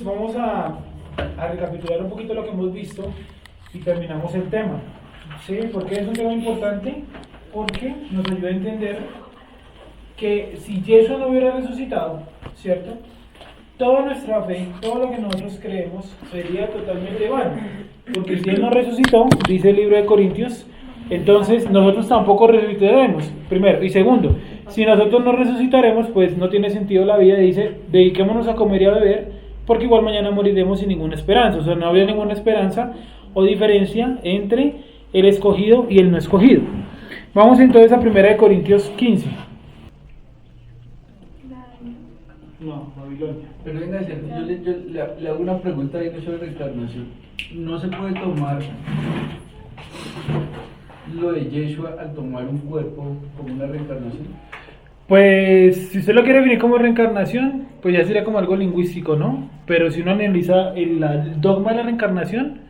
entonces vamos a recapitular un poquito lo que hemos visto y terminamos el tema. ¿Sí? ¿Por qué es un tema importante? Porque nos ayuda a entender que si Yeshua no hubiera resucitado, ¿cierto? Toda nuestra fe, todo lo que nosotros creemos sería totalmente vano. Porque si Él no resucitó, dice el libro de Corintios, entonces nosotros tampoco resucitaremos, primero. Y segundo, si nosotros no resucitaremos, pues no tiene sentido la vida. Dice, dediquémonos a comer y a beber, porque igual mañana moriremos sin ninguna esperanza. O sea, no habría ninguna esperanza o diferencia entre el escogido y el no escogido. Vamos entonces a 1 Corintios 15. No, Babilonia. Pero venga, yo le hago una pregunta ahí sobre reencarnación. ¿No se puede tomar lo de Yeshua al tomar un cuerpo como una reencarnación? Pues si usted lo quiere definir como reencarnación, pues ya sería como algo lingüístico, ¿no? Pero si uno analiza el dogma de la reencarnación,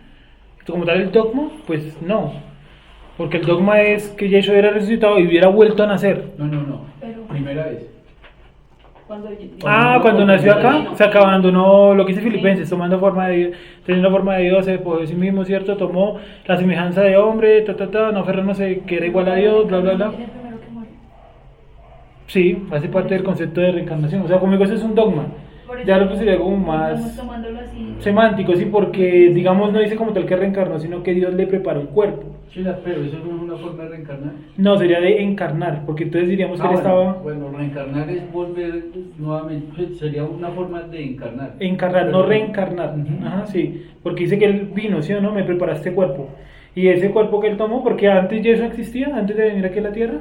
como tal el dogma, pues no. Porque el dogma es que Yeshua hubiera resucitado y hubiera vuelto a nacer. No. Primera vez. Cuando nació acá, se abandonó lo que dice Filipenses, teniendo forma de Dios, se despojó de sí mismo, ¿cierto? Tomó la semejanza de hombre, no aferrándose que era igual a Dios, bla, bla, bla. Sí, hace parte del concepto de reencarnación. O sea, conmigo eso es un dogma. Ya lo que sería algo más semántico, sí, porque digamos no dice como tal que reencarnó, sino que Dios le preparó un cuerpo. Sí, pero eso no es una forma de reencarnar. No, sería de encarnar, porque entonces diríamos que él estaba... Bueno, reencarnar es volver nuevamente, sería una forma de encarnar. Encarnar, no reencarnar. Ajá, sí, porque dice que él vino, ¿sí o no? Me preparaste cuerpo. Y ese cuerpo que él tomó, porque antes Jesús existía, antes de venir aquí a la tierra,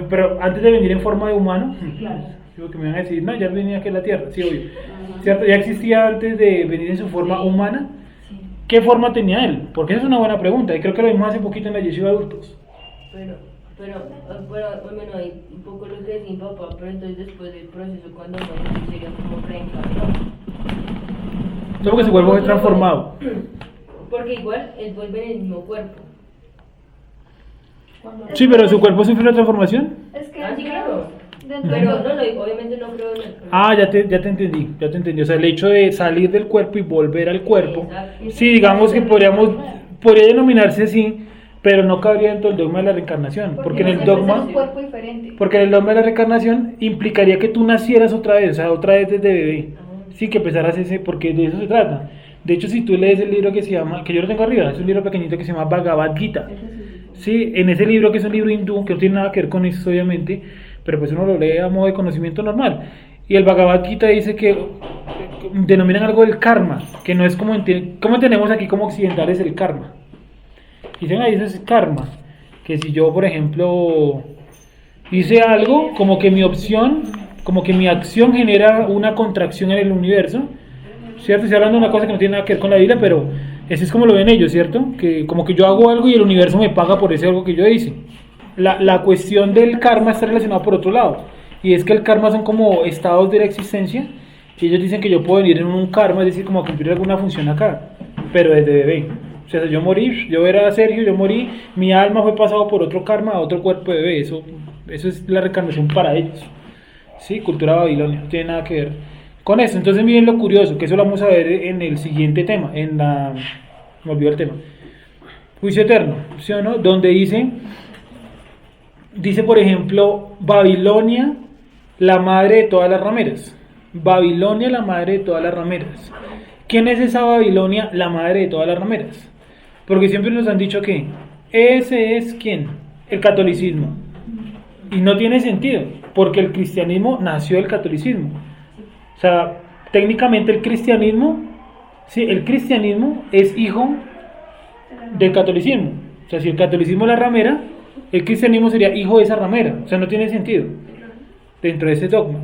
pero antes de venir en forma de humano, claro. Digo que me van a decir, no, ya venía aquí a la tierra, sí, obvio. ¿Cierto? Ya existía antes de venir en su forma humana. Sí. ¿Qué forma tenía él? Porque esa es una buena pregunta, y creo que lo vimos hace poquito en la Yeshiva de adultos. Pero, bueno, hay un poco lo que decía mi papá, pero entonces después del proceso, cuando no sería como reencarnado. No, porque su cuerpo fue transformado. Porque igual él vuelve en el mismo cuerpo. Sí, pero su cuerpo sufrió una transformación. Es que sí, claro. Pero no, obviamente no creo. Ya te entendí. O sea, el hecho de salir del cuerpo y volver al cuerpo, sí, digamos que podría denominarse así, pero no cabría dentro del dogma de la reencarnación, porque en el dogma de la reencarnación implicaría que tú nacieras otra vez, o sea, otra vez desde bebé, sí, que empezaras porque de eso se trata. De hecho, si tú lees el libro que se llama, que yo lo tengo arriba, es un libro pequeñito que se llama Bhagavad Gita. Sí, en ese libro, que es un libro hindú, que no tiene nada que ver con eso, obviamente, pero pues uno lo lee a modo de conocimiento normal. Y el Bhagavad Gita dice que denominan algo del karma, que no es como tenemos aquí como occidentales el karma. Dicen ahí, eso es karma, que si yo, por ejemplo, hice algo, como que mi acción genera una contracción en el universo, ¿cierto? Estoy hablando de una cosa que no tiene nada que ver con la Biblia, pero ese es como lo ven ellos, ¿cierto? Que como que yo hago algo y el universo me paga por ese algo que yo hice. La cuestión del karma está relacionada por otro lado, y es que el karma son como estados de la existencia, y ellos dicen que yo puedo venir en un karma, es decir, como a cumplir alguna función acá, pero desde bebé. O sea, yo morí, yo era Sergio, yo morí, mi alma fue pasado por otro karma a otro cuerpo de bebé, eso es la reencarnación para ellos. Sí, cultura babilonia, no tiene nada que ver con eso. Entonces miren lo curioso, que eso lo vamos a ver en el siguiente tema, me olvidó el tema, juicio eterno, ¿sí o no? Donde dice por ejemplo, Babilonia, la madre de todas las rameras. Babilonia, la madre de todas las rameras. ¿Quién es esa Babilonia, la madre de todas las rameras? Porque siempre nos han dicho que ese es ¿quién? El catolicismo. Y no tiene sentido, porque el cristianismo nació del catolicismo. O sea, técnicamente el cristianismo es hijo del catolicismo. O sea, si el catolicismo es la ramera, el cristianismo sería hijo de esa ramera. O sea, no tiene sentido dentro de ese dogma.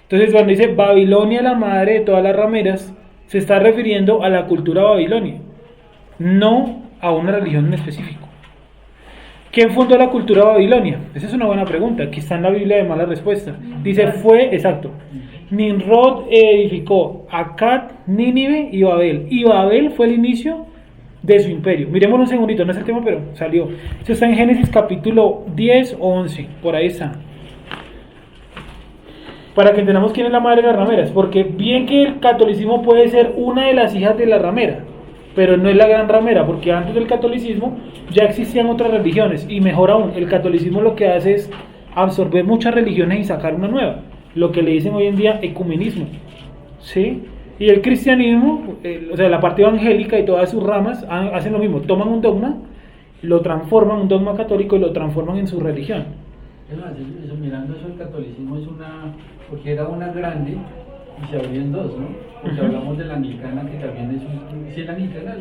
Entonces, cuando dice Babilonia, la madre de todas las rameras, se está refiriendo a la cultura babilonia, no a una religión en específico. ¿Quién fundó la cultura babilonia? Esa es una buena pregunta. Aquí está en la Biblia, además la respuesta. Dice, exacto. Nimrod edificó Akkad, Nínive y Babel. Y Babel fue el inicio de su imperio. Miremoslo un segundito, no es el tema, pero salió. Esto está en Génesis capítulo 10 o 11, por ahí está. para que entendamos quién es la madre de las rameras, porque bien que el catolicismo puede ser una de las hijas de la ramera, pero no es la gran ramera, porque antes del catolicismo ya existían otras religiones, y mejor aún, el catolicismo lo que hace es absorber muchas religiones y sacar una nueva, lo que le dicen hoy en día ecumenismo, ¿sí? Y el cristianismo, o sea, la parte evangélica y todas sus ramas hacen lo mismo, toman un dogma, lo transforman, un dogma católico, y lo transforman en su religión. Mirando eso, el catolicismo es porque era una grande y se abrió en dos, ¿no? Porque hablamos de la anglicana, que también es la anglicana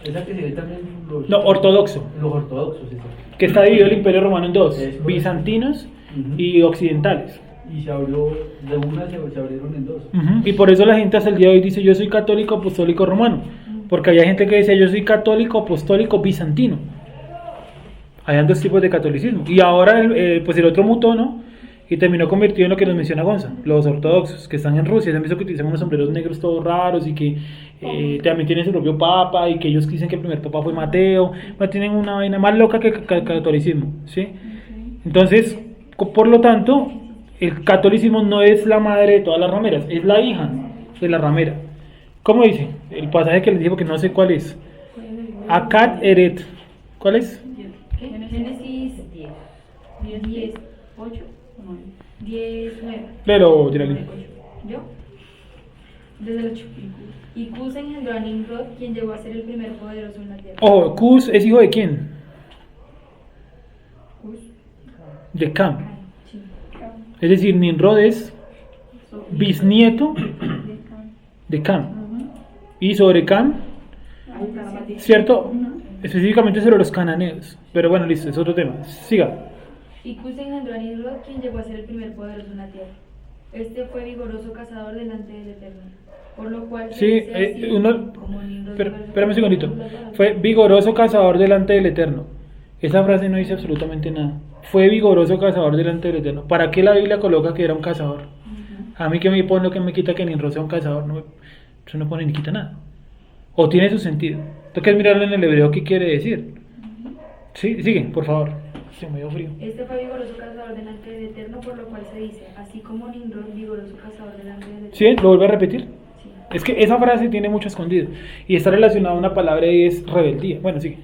esa que se ve también No, ortodoxo. Los ortodoxos, que está dividido el Imperio Romano en dos, bizantinos uh-huh. y occidentales. Y se abrió, de una se abrieron en dos. Uh-huh. Y por eso la gente hasta el día de hoy dice yo soy católico apostólico romano, porque había gente que decía yo soy católico apostólico bizantino. Habían dos tipos de catolicismo. Y ahora pues el otro mutó, ¿no? Y terminó convertido en lo que nos menciona Gonza, los ortodoxos, que están en Rusia. Se han visto que utilizan unos sombreros negros todos raros y que también tienen su propio papa, y que ellos dicen que el primer papa fue Mateo. No, tienen una vaina más loca que el catolicismo, ¿sí? Entonces, por lo tanto, el catolicismo no es la madre de todas las rameras, es la hija de la ramera. ¿Cómo dice? El pasaje que les digo que no sé cuál es. Acat eret. ¿Cuál es? Génesis 10, 8, 9, 10, 9. Pero, Geraldine. ¿Yo? Desde el 8. Y Cus engendró a Nimrod, quien llegó a ser el primer poderoso en la tierra. Ojo, Cus es hijo de quién? Cus. De Cam. Sí. Es decir, Nimrod es bisnieto de Cam. Y sobre Cam, ¿cierto? Específicamente sobre los cananeos. Pero bueno, listo, es otro tema. Siga. Y Cus engendró a Nimrod, quien llegó a ser el primer poderoso en la tierra. Este fue vigoroso cazador delante del Eterno, por lo cual Sí, dice así, como Nimrod espérame un segundito. Fue vigoroso cazador delante del Eterno. Esa frase no dice absolutamente nada. Fue vigoroso cazador delante del Eterno. ¿Para qué la Biblia coloca que era un cazador? A mí que me pone lo que me quita que Nimrod sea un cazador. Eso no pone ni quita nada. O tiene su sentido. Tengo que mirarlo en el hebreo qué quiere decir. Sí, sigue, por favor. Se me dio frío. Este fue vigoroso cazador delante del Eterno, por lo cual se dice, así como Nimrod, vigoroso cazador delante del Eterno. ¿Sí? ¿Lo vuelvo a repetir? Sí. Es que esa frase tiene mucho escondido. Y está relacionada a una palabra y es rebeldía. Bueno, sigue.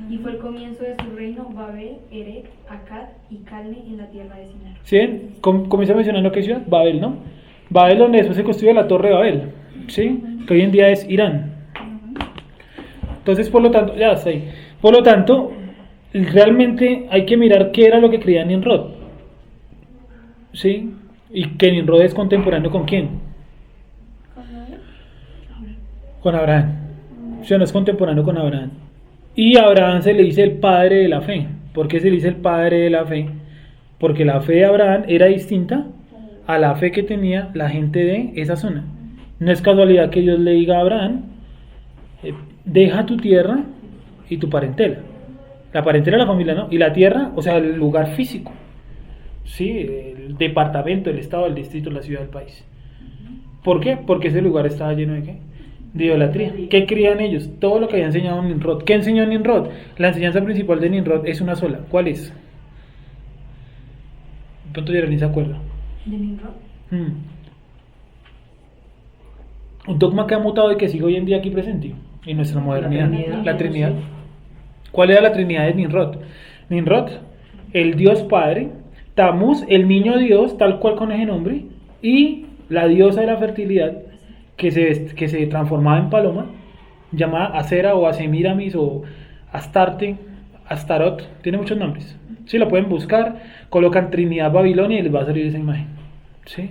Y fue el comienzo de su reino Babel, Erech, Akkad y Calne en la tierra de Sinar. ¿Sí? Comienza mencionando qué ciudad, Babel, ¿no? Babel, donde después se construye la torre de Babel, ¿sí? Que hoy en día es Irán. Entonces, por lo tanto, ya está ahí. Por lo tanto, realmente hay que mirar qué era lo que creía Nimrod, ¿sí? Y que Nimrod es contemporáneo con quién? Con Abraham. O sea, no es contemporáneo con Abraham. Y a Abraham se le dice el padre de la fe. ¿Por qué se le dice el padre de la fe? Porque la fe de Abraham era distinta a la fe que tenía la gente de esa zona. No es casualidad que Dios le diga a Abraham, deja tu tierra y tu parentela. La parentela es la familia, ¿no? Y la tierra, o sea, el lugar físico. Sí, el departamento, el estado, el distrito, la ciudad, el país. ¿Por qué? Porque ese lugar estaba lleno de ¿qué? De idolatría. ¿Qué creían ellos? Todo lo que había enseñado Nimrod. ¿Qué enseñó Nimrod? La enseñanza principal de Nimrod es una sola. ¿Cuál es? De pronto Geraldine se acuerda. ¿De Nimrod? Un dogma que ha mutado y que sigue hoy en día aquí presente en nuestra modernidad. La Trinidad. ¿Cuál era la Trinidad de Nimrod? Nimrod, el Dios Padre, Tamuz, el niño Dios, tal cual con ese nombre, y la diosa de la fertilidad, que se transformaba en paloma, llamada Acera o Asemiramis o Astarte, Astarot, tiene muchos nombres. Si lo pueden buscar, colocan Trinidad Babilonia y les va a salir esa imagen. ¿Sí?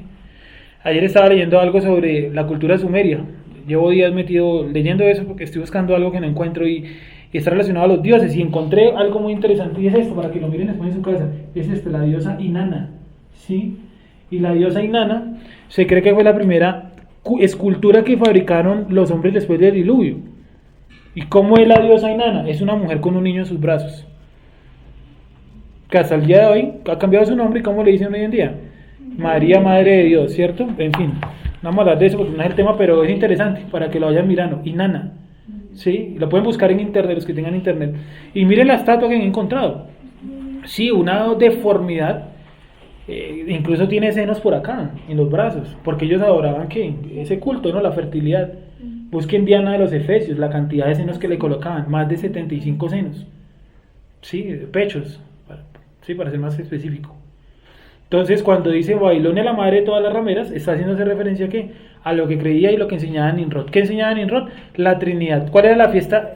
Ayer estaba leyendo algo sobre la cultura sumeria. Llevo días metido leyendo eso porque estoy buscando algo que no encuentro y está relacionado a los dioses. Y encontré algo muy interesante y es esto, para que lo miren después en su casa. Es la diosa Inanna. ¿Sí? Y la diosa Inanna se cree que fue la primera escultura que fabricaron los hombres después del diluvio. ¿Y cómo es la diosa Inanna? Es una mujer con un niño en sus brazos. Que hasta el día de hoy ha cambiado su nombre y ¿cómo le dicen hoy en día? María, Madre de Dios, ¿cierto? En fin, no vamos a hablar de eso porque no es el tema, pero es interesante para que lo vayan mirando. Inanna, ¿sí? Lo pueden buscar en internet, los que tengan internet. Y miren la estatua que han encontrado. Sí, una deformidad incluso tiene senos por acá, en los brazos, porque ellos adoraban que ese culto, ¿no? La fertilidad. Busquen Diana de los Efesios, la cantidad de senos que le colocaban, más de 75 senos, sí, pechos, sí, para ser más específico. Entonces, cuando dice Babilonia la madre de todas las rameras, está haciéndose referencia a ¿qué? A lo que creía y lo que enseñaba Nimrod. ¿Qué enseñaba Nimrod? La Trinidad. ¿Cuál era la fiesta?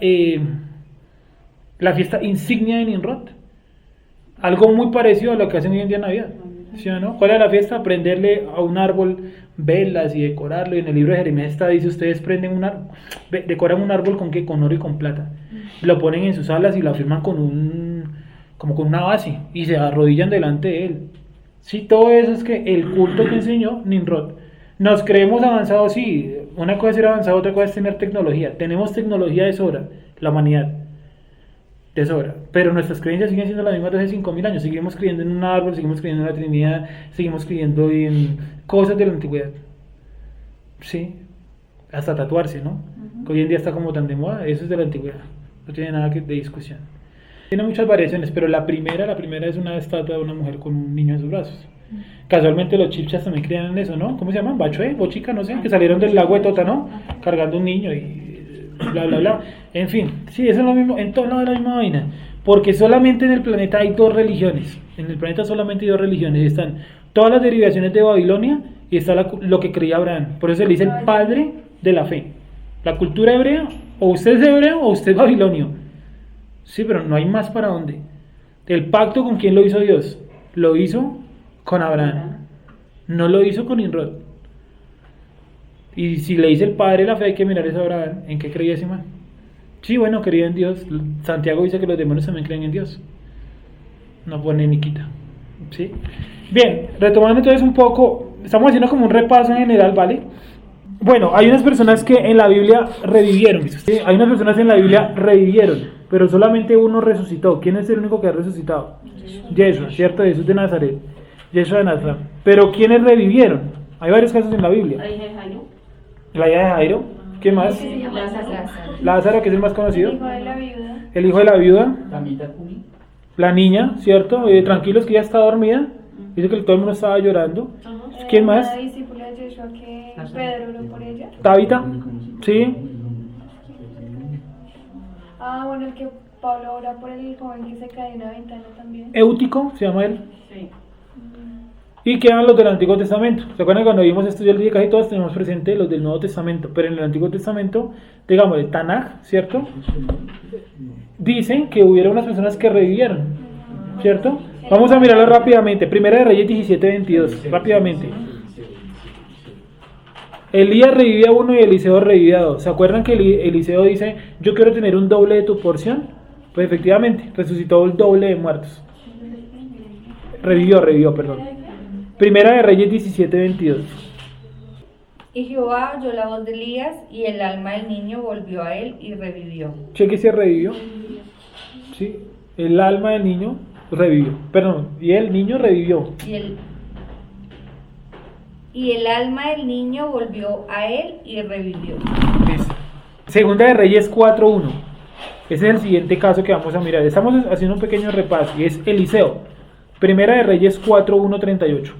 La fiesta insignia de Nimrod. Algo muy parecido a lo que hacen hoy en día en Navidad. ¿Sí o no? ¿Cuál era la fiesta? Prenderle a un árbol velas y decorarlo. Y en el libro de Jeremías dice, ustedes prenden decoran un árbol ¿con qué? Con oro y con plata. Lo ponen en sus alas y lo afirman como con una base. Y se arrodillan delante de él. Sí, todo eso es que el culto que enseñó Nimrod. Nos creemos avanzados, sí. Una cosa es ser avanzado, otra cosa es tener tecnología. Tenemos tecnología de sobra, la humanidad. De sobra. Pero nuestras creencias siguen siendo las mismas de hace 5000 años. Seguimos creyendo en un árbol, seguimos creyendo en la Trinidad, seguimos creyendo en cosas de la antigüedad. Sí. Hasta tatuarse, ¿no? Que hoy en día está como tan de moda. Eso es de la antigüedad. No tiene nada de discusión. Tiene muchas variaciones, pero la primera es una estatua de una mujer con un niño en sus brazos. Casualmente los chipchas también creían en eso, ¿no? ¿Cómo se llaman? Bachoe, Bochica, no sé, que salieron del lago de Tota, ¿no? Cargando un niño y bla, bla, bla. En fin, sí, eso es lo mismo, en todo lado es la misma vaina. Porque solamente en el planeta hay dos religiones. En el planeta solamente hay dos religiones. Están todas las derivaciones de Babilonia y está lo que creía Abraham. Por eso se le dice el padre de la fe. La cultura hebrea, o usted es hebreo o usted es babilonio. Sí, pero no hay más para dónde. El pacto, ¿con quién lo hizo Dios? Lo hizo con Abraham. No lo hizo con Nimrod. Y si le dice el padre de la fe, hay que mirar eso a Abraham. ¿En qué creía ese man? Sí, bueno, creía en Dios. Santiago dice que los demonios también creen en Dios. No pone ni quita. ¿Sí? Bien, retomando entonces un poco, estamos haciendo como un repaso en general, ¿vale? Bueno, hay unas personas que en la Biblia revivieron. ¿Sí? Hay unas personas en la Biblia revivieron, pero solamente uno resucitó. ¿Quién es el único que ha resucitado? Yeshua, ¿cierto? Jesús de Nazaret. Yeshua de Nazaret. Pero ¿quiénes revivieron? Hay varios casos en la Biblia. La hija de Jairo. La hija de Jairo. ¿Qué más? Lázaro, que es el más conocido. El hijo de la viuda. El hijo de la viuda. Tamita Cuni. La niña, ¿cierto? Tranquilos que ella está dormida. Dice que todo el mundo estaba llorando. ¿Quién más? Una discípula de Yeshua que Pedro oró por ella. Tabita. Sí. Bueno, el que Pablo ora por el joven que se cae en una ventana también. Éutico, se llama él. Sí. Y quedan los del Antiguo Testamento. ¿Se acuerdan cuando vimos esto? Yo les dije casi todos tenemos presente los del Nuevo Testamento. Pero en el Antiguo Testamento, digamos, el Tanaj, ¿cierto? Dicen que hubieron unas personas que revivieron, ¿cierto? Vamos a mirarlo rápidamente. Primera de Reyes 17:22, rápidamente. Elías revivía uno y Eliseo revivía dos. ¿Se acuerdan que Eliseo dice, yo quiero tener un doble de tu porción? Pues efectivamente, resucitó el doble de muertos. Revivió, perdón. Primera de Reyes 17:22. Y Jehová oyó la voz de Elías, y el alma del niño volvió a él y revivió. Cheque si revivió. Sí, el alma del niño revivió. Perdón, y el niño revivió. Y el alma del niño volvió a él y revivió. Listo. Segunda de Reyes 4:1. Ese es el siguiente caso que vamos a mirar. Estamos haciendo un pequeño repaso y es Eliseo. Primera de Reyes 4:1-38.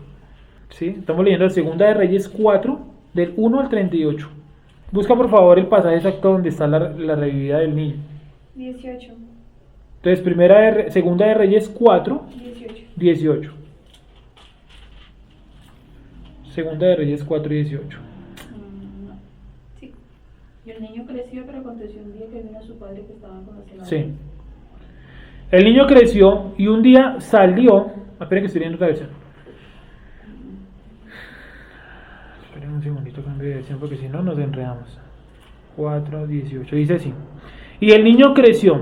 ¿Sí? Estamos leyendo la Segunda de Reyes 4, del 1 al 38. Busca por favor el pasaje exacto donde está la revivida del niño. 18. Entonces, Segunda de Reyes 4, 18. Segunda de Reyes 4:18. Sí. Y el niño creció, pero aconteció un día que vino su padre que estaba con los celadores. Sí. El niño creció y un día salió. Esperen que estoy viendo otra versión. Esperen un segundito, cambio de versión porque si no nos enredamos. 4:18. Dice así. Y el niño creció,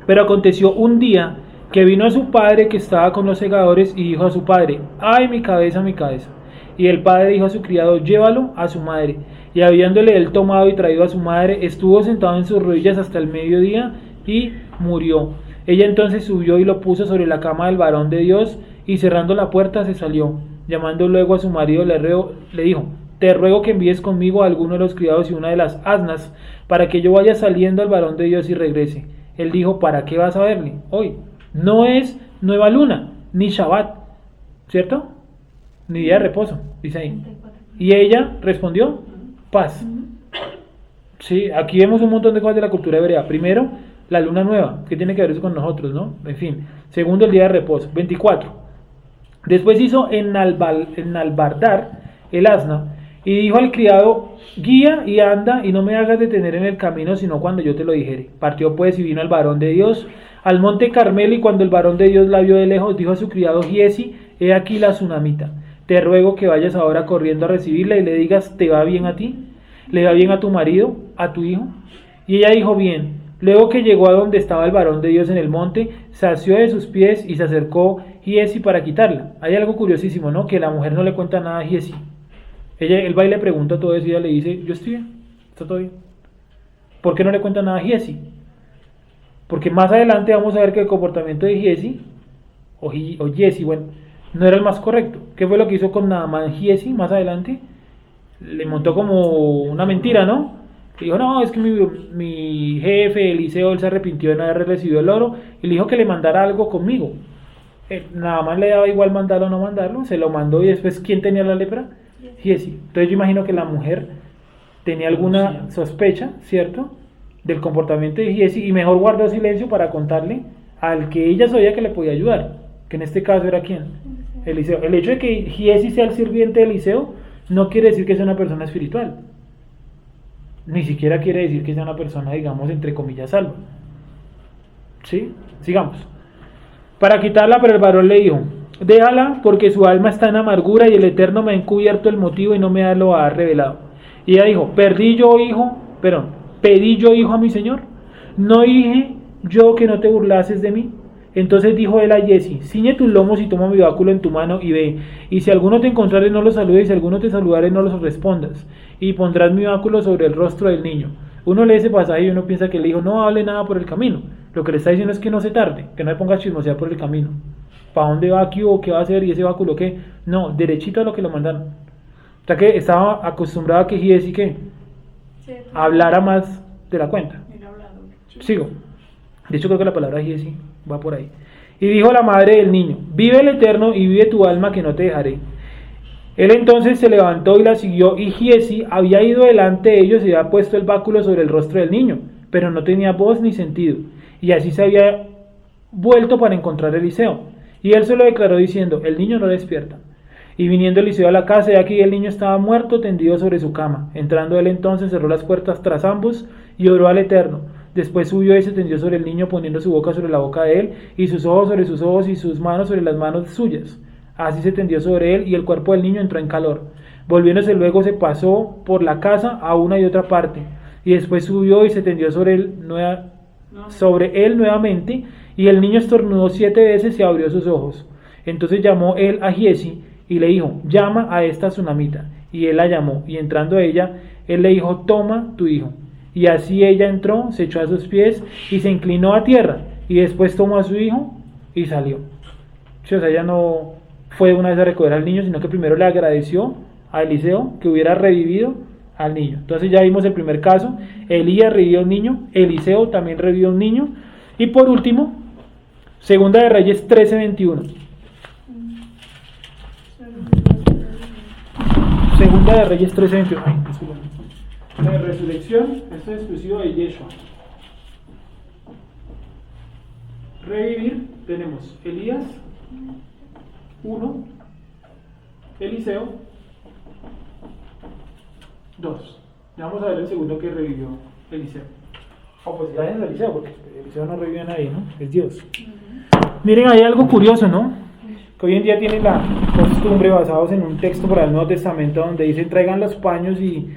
pero aconteció un día que vino a su padre que estaba con los segadores y dijo a su padre: ¡ay, mi cabeza, mi cabeza! Y el padre dijo a su criado: llévalo a su madre. Y habiéndole él tomado y traído a su madre, estuvo sentado en sus rodillas hasta el mediodía y murió. Ella entonces subió y lo puso sobre la cama del varón de Dios, y cerrando la puerta se salió. Llamando luego a su marido le dijo: te ruego que envíes conmigo a alguno de los criados y una de las asnas, para que yo vaya saliendo al varón de Dios y regrese. Él dijo: ¿para qué vas a verle hoy? No es nueva luna, ni Shabbat. ¿cierto? Ni día de reposo, dice ahí. Y ella respondió, paz. Sí, aquí vemos un montón de cosas de la cultura hebrea. Primero, la luna nueva, ¿qué tiene que ver eso con nosotros, no? En fin. Segundo, el día de reposo. 24. Después hizo enalbardar el asna y dijo al criado, guía y anda y no me hagas detener en el camino sino cuando yo te lo dijere. Partió pues y vino al varón de Dios al monte Carmelo, y cuando el varón de Dios la vio de lejos, dijo a su criado Giesi, he aquí la tsunamita. Te ruego que vayas ahora corriendo a recibirla y le digas, ¿te va bien a ti? ¿Le va bien a tu marido? ¿A tu hijo? Y ella dijo, bien. Luego que llegó a donde estaba el varón de Dios en el monte, se asió de sus pies y se acercó Giesi para quitarla. Hay algo curiosísimo, ¿no? Que la mujer no le cuenta nada a Giesi. Él va y le pregunta todo eso y ella le dice, yo estoy bien, está todo bien. ¿Por qué no le cuenta nada a Giesi? Porque más adelante vamos a ver que el comportamiento de Giesi, o Giesi, bueno, no era el más correcto. ¿Qué fue lo que hizo con Naamán Giesi más adelante? Le montó como una mentira, ¿no? Le dijo, no, es que mi jefe, Eliseo, él se arrepintió de no haber recibido el oro y le dijo que le mandara algo conmigo. Naamán le daba igual mandarlo o no mandarlo, se lo mandó y después, ¿quién tenía la lepra? Giesi. Entonces yo imagino que la mujer tenía alguna sospecha, ¿cierto?, del comportamiento de Giesi y mejor guardó silencio para contarle al que ella sabía que le podía ayudar, que en este caso era ¿quién? Eliseo. El hecho de que Giesi sea el sirviente de Eliseo no quiere decir que sea una persona espiritual, ni siquiera quiere decir que sea una persona, digamos, entre comillas, salva. ¿Sí? Sigamos. Para quitarla, pero el varón le dijo, déjala porque su alma está en amargura y el Eterno me ha encubierto el motivo y no me lo ha revelado. Y ella dijo, pedí yo hijo a mi señor, no dije yo que no te burlases de mí. Entonces dijo él a Giesi, ciñe tus lomos y toma mi báculo en tu mano y ve, y si alguno te encontrare no lo saludes, y si alguno te saludare no los respondas, y pondrás mi báculo sobre el rostro del niño. Uno lee ese pasaje y uno piensa que le dijo, no hable nada por el camino. Lo que le está diciendo es que no se tarde, que no me ponga a chismosear por el camino. ¿Para dónde va aquí o qué va a hacer? ¿Y ese báculo qué? No, derechito a lo que lo mandaron. O sea que estaba acostumbrado a que Giesi que hablara más de la cuenta. Sigo. De hecho creo que la palabra Giesi va por ahí. Y dijo la madre del niño, vive el Eterno y vive tu alma que no te dejaré. Él entonces se levantó y la siguió, y Giesi había ido delante de ellos y había puesto el báculo sobre el rostro del niño, pero no tenía voz ni sentido, y así se había vuelto para encontrar a Eliseo. Y él se lo declaró diciendo, el niño no despierta. Y viniendo Eliseo a la casa, y aquí el niño estaba muerto, tendido sobre su cama. Entrando él entonces, cerró las puertas tras ambos y oró al Eterno. Después subió y se tendió sobre el niño, poniendo su boca sobre la boca de él, y sus ojos sobre sus ojos, y sus manos sobre las manos suyas. Así se tendió sobre él, y el cuerpo del niño entró en calor. Volviéndose luego, se pasó por la casa a una y otra parte, y después subió y se tendió sobre él nuevamente, y el niño estornudó 7 veces y abrió sus ojos. Entonces llamó él a Giesi, y le dijo, llama a esta tsunamita. Y él la llamó, y entrando ella, él le dijo, toma tu hijo. Y así ella entró, se echó a sus pies y se inclinó a tierra, y después tomó a su hijo y salió. Sí, o sea, ella no fue una vez a recoger al niño, sino que primero le agradeció a Eliseo que hubiera revivido al niño. Entonces ya vimos el primer caso, Elías revivió a un niño, Eliseo también revivió a un niño, y por último, Segunda de Reyes 13:21. Segunda de Reyes 13:21. Ay, disculpen. La resurrección, esto es exclusivo de Yeshua. Revivir, tenemos Elías 1, Eliseo 2. Ya vamos a ver el segundo que revivió Eliseo. Pues gracias a Eliseo, porque Eliseo no revivió a nadie, ¿no? Es Dios. Miren, hay algo curioso, ¿no? Que hoy en día tienen la costumbre, basados en un texto por el Nuevo Testamento, donde dicen traían los paños, y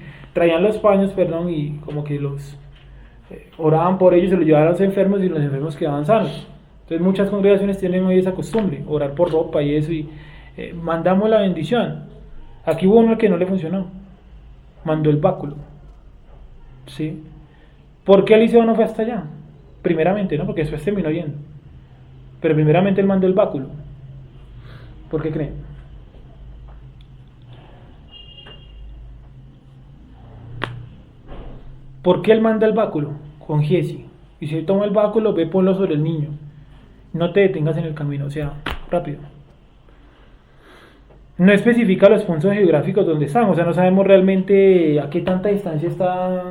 como que los oraban por ellos, se los llevaban a los enfermos y los enfermos quedaban sanos. Entonces muchas congregaciones tienen hoy esa costumbre, orar por ropa y eso, y mandamos la bendición. Aquí hubo uno que no le funcionó, mandó el báculo. ¿Sí? ¿Por qué Eliseo no fue hasta allá? Primeramente, ¿no? Porque después terminó yendo. Pero primeramente él mandó el báculo. ¿Por qué creen? ¿Por qué él manda el báculo con Giesi? Y si él toma el báculo, ve, ponlo sobre el niño. No te detengas en el camino, o sea, rápido. No especifica los puntos geográficos donde están, o sea, no sabemos realmente a qué tanta distancia está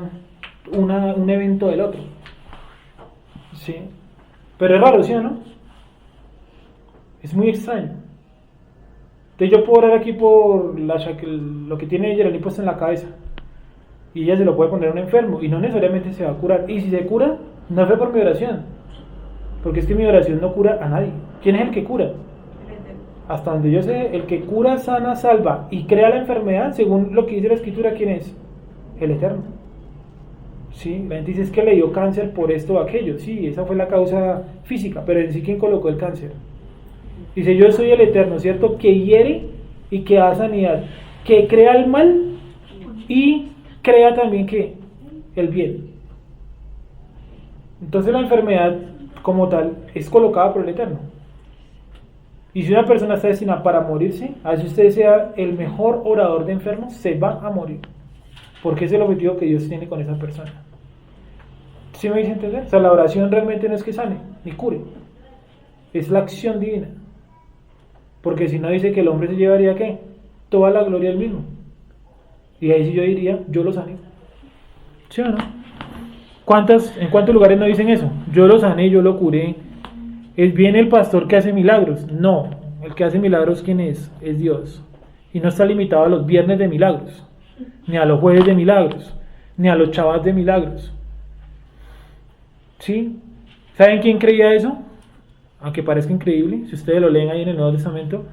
un evento del otro. Sí. Pero es raro, ¿sí o no? Es muy extraño. Entonces yo puedo orar aquí por lo que tiene Geraldine puesto en la cabeza. Y ella se lo puede poner a un enfermo y no necesariamente se va a curar. Y si se cura, no fue por mi oración. Porque es que mi oración no cura a nadie. ¿Quién es el que cura? Hasta donde yo sé, el que cura, sana, salva y crea la enfermedad, según lo que dice la Escritura, ¿quién es? El Eterno. Sí, la gente dice es que le dio cáncer por esto o aquello. Sí, esa fue la causa física, pero en sí, ¿quién colocó el cáncer? Dice, yo soy el Eterno, ¿cierto? Que hiere y que da sanidad, que crea el mal y crea también que el bien. Entonces la enfermedad como tal es colocada por el Eterno. Y si una persona está destinada para morirse, así usted sea el mejor orador de enfermos, se va a morir. Porque es el objetivo que Dios tiene con esa persona. ¿Sí me dice entender? O sea, la oración realmente no es que sane, ni cure. Es la acción divina. Porque si no dice que el hombre se llevaría, ¿qué? Toda la gloria al mismo. Y ahí sí yo diría, yo lo sané. ¿Sí o no? ¿En cuántos lugares no dicen eso? Yo lo sané, yo lo curé. ¿Es bien el pastor que hace milagros? No, el que hace milagros, ¿quién es? Es Dios. Y no está limitado a los viernes de milagros, ni a los jueves de milagros, ni a los chavas de milagros. ¿Sí? ¿Saben quién creía eso? Aunque parezca increíble, si ustedes lo leen ahí en el Nuevo Testamento,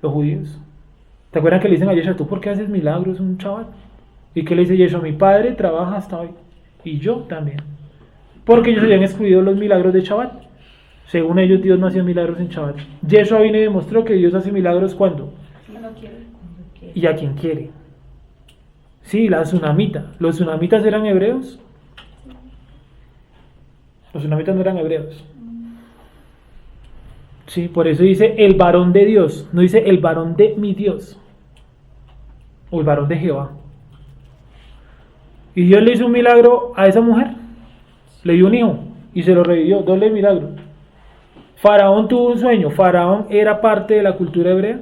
los judíos. ¿Te acuerdan que le dicen a Yeshua, tú por qué haces milagros un chaval? ¿Y qué le dice Yeshua? Mi padre trabaja hasta hoy, y yo también. Porque ellos habían excluido los milagros de Shabbat. Según ellos, Dios no hacía milagros en Shabbat. Yeshua vino y demostró que Dios hace milagros ¿cuándo? No quiere. Y a quien quiere. Sí, la tsunamita. ¿Los tsunamitas eran hebreos? Los tsunamitas no eran hebreos. Sí, por eso dice el varón de Dios. No dice el varón de mi Dios. O el varón de Jehová. Y Dios le hizo un milagro a esa mujer. Le dio un hijo y se lo revivió. Doble milagro. Faraón tuvo un sueño. Faraón era parte de la cultura hebrea.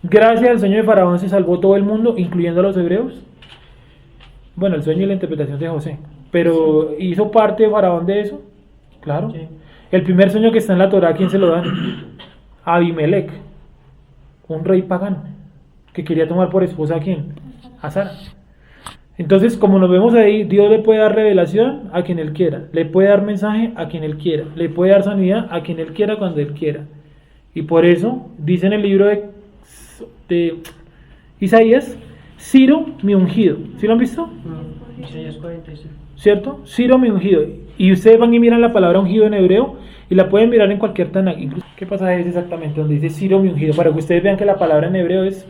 Gracias al sueño de Faraón se salvó todo el mundo, incluyendo a los hebreos. Bueno, el sueño y la interpretación de José. Pero ¿hizo parte de Faraón de eso? Claro. Sí. El primer sueño que está en la Torá, ¿quién se lo dan? Abimelec, un rey pagano, que quería tomar por esposa ¿a quién? A Sara. Entonces, como nos vemos ahí, Dios le puede dar revelación a quien Él quiera, le puede dar mensaje a quien Él quiera, le puede dar sanidad a quien Él quiera cuando Él quiera. Y por eso, dice en el libro de Isaías, Ciro mi ungido. ¿Sí lo han visto? Isaías 46. ¿Cierto? Ciro mi ungido. Y ustedes van y miran la palabra ungido en hebreo y la pueden mirar en cualquier Tanakh. Incluso, ¿qué pasaje es exactamente donde dice Ciro mi ungido? Para que ustedes vean que la palabra en hebreo es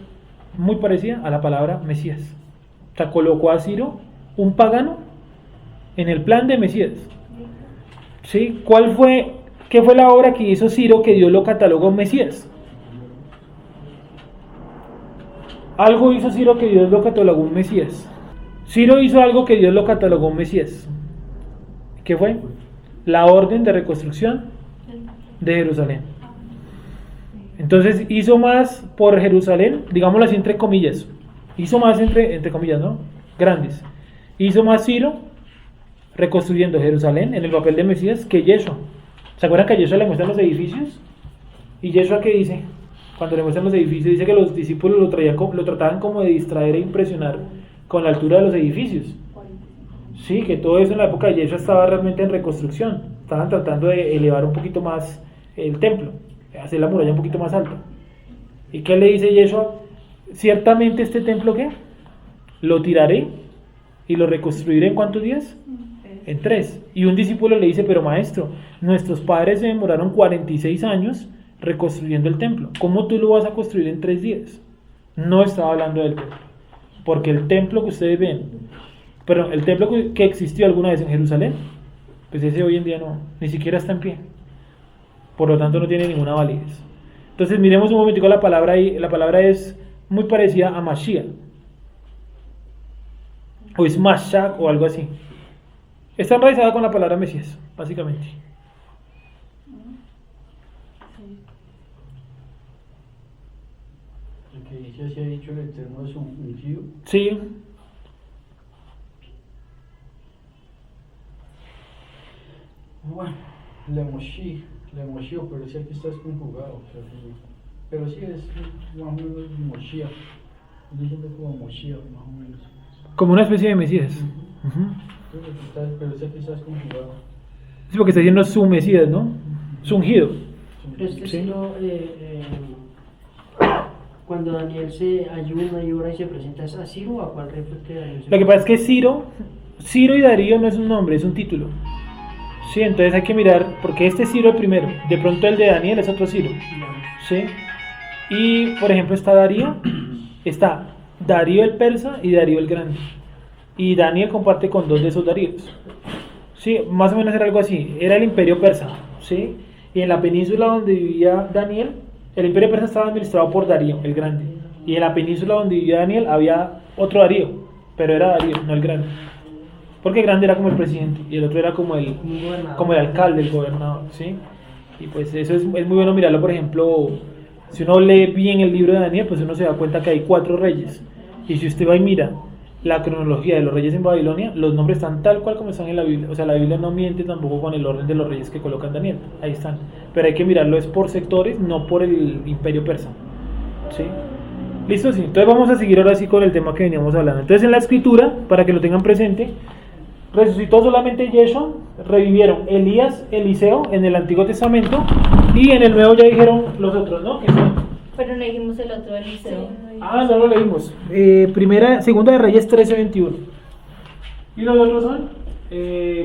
muy parecida a la palabra Mesías. O sea, colocó a Ciro, un pagano, en el plan de Mesías. ¿Sí? ¿Qué fue la obra que hizo Ciro que Dios lo catalogó Mesías? Algo hizo Ciro que Dios lo catalogó un Mesías. Ciro hizo algo que Dios lo catalogó un Mesías. ¿Qué fue? La orden de reconstrucción de Jerusalén. Entonces hizo más por Jerusalén, digámoslo así entre comillas. Hizo más entre comillas, ¿no? Grandes. Hizo más Ciro reconstruyendo Jerusalén en el papel de Mesías que Yeshua. ¿Se acuerdan que a Yeshua le muestran los edificios? ¿Y Yeshua qué dice? Cuando le muestran los edificios, dice que los discípulos lo trataban como de distraer e impresionar con la altura de los edificios. Sí, que todo eso en la época de Yeshua estaba realmente en reconstrucción. Estaban tratando de elevar un poquito más el templo, hacer la muralla un poquito más alta. ¿Y qué le dice Yeshua? Ciertamente este templo, ¿qué? Lo tiraré y lo reconstruiré ¿en cuántos días? En 3. Y un discípulo le dice, pero maestro, nuestros padres se demoraron 46 años reconstruyendo el templo. ¿Cómo tú lo vas a construir en 3 días? No estaba hablando del templo. Porque el templo que ustedes ven, pero el templo que existió alguna vez en Jerusalén, pues ese hoy en día no, ni siquiera está en pie. Por lo tanto no tiene ninguna validez. Entonces miremos un momentico la palabra ahí. La palabra es muy parecida a Mashiach. O es Mashach o algo así. Está enraizada con la palabra Mesías, básicamente. que así ha dicho el Eterno a su ungido. Sí. Bueno, le Moshiach, pero sí aquí estás conjugado. O sea, sí. Pero sí es más o menos Moshiach. Yo siento como Moshiach, más o menos. Como una especie de Mesías. Ujú. Pero sí aquí estás conjugado. Sí, porque está diciendo su Mesías, ¿no? Su ungido. Pero este Sí. estilo, cuando Daniel se ayuna y ora y se presenta, ¿es a Ciro o a cuál rey fue que Daniel se Lo que pasa es que Ciro y Darío no es un nombre, es un título. Sí, entonces hay que mirar, porque este es Ciro el primero, de pronto el de Daniel es otro Ciro. Sí. Y por ejemplo está Darío el persa y Darío el grande. Y Daniel comparte con dos de esos Daríos. Sí, más o menos era algo así, era el imperio persa. Sí. Y en la península donde vivía Daniel, el imperio persa estaba administrado por Darío el grande. Y en la península donde vivía Daniel había otro Darío, pero era Darío, no el grande. Porque el grande era como el presidente y el otro era como el alcalde, el gobernador, ¿sí? Y pues eso es muy bueno mirarlo, por ejemplo, si uno lee bien el libro de Daniel, pues uno se da cuenta que hay 4 reyes. Y si usted va y mira la cronología de los reyes en Babilonia, los nombres están tal cual como están en la Biblia. O sea, la Biblia no miente tampoco con el orden de los reyes que coloca en Daniel. Ahí están. Pero hay que mirarlo es por sectores, no por el imperio persa, ¿sí? ¿Listo? Sí. Entonces vamos a seguir ahora sí con el tema que veníamos hablando. Entonces en la escritura, para que lo tengan presente, resucitó solamente Yeshua, revivieron Elías, Eliseo en el Antiguo Testamento y en el Nuevo ya dijeron los otros, ¿no? Que son... Pero no dijimos el otro Eliseo. Ah, no lo leímos. Segunda de Reyes 13:21. ¿Y los otros son?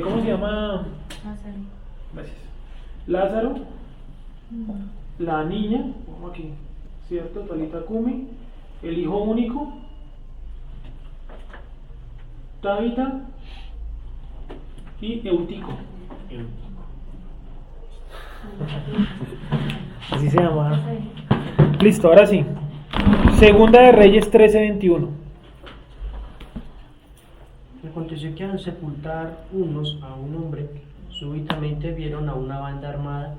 ¿Cómo se llama? Gracias. Lázaro, la niña, vamos aquí, ¿cierto? Talita Kumi, el hijo único, Tabita y Eutico. Así se llama. Listo, ahora sí. Segunda de Reyes 13:21. Aconteció que al sepultar unos a un hombre, súbitamente vieron a una banda armada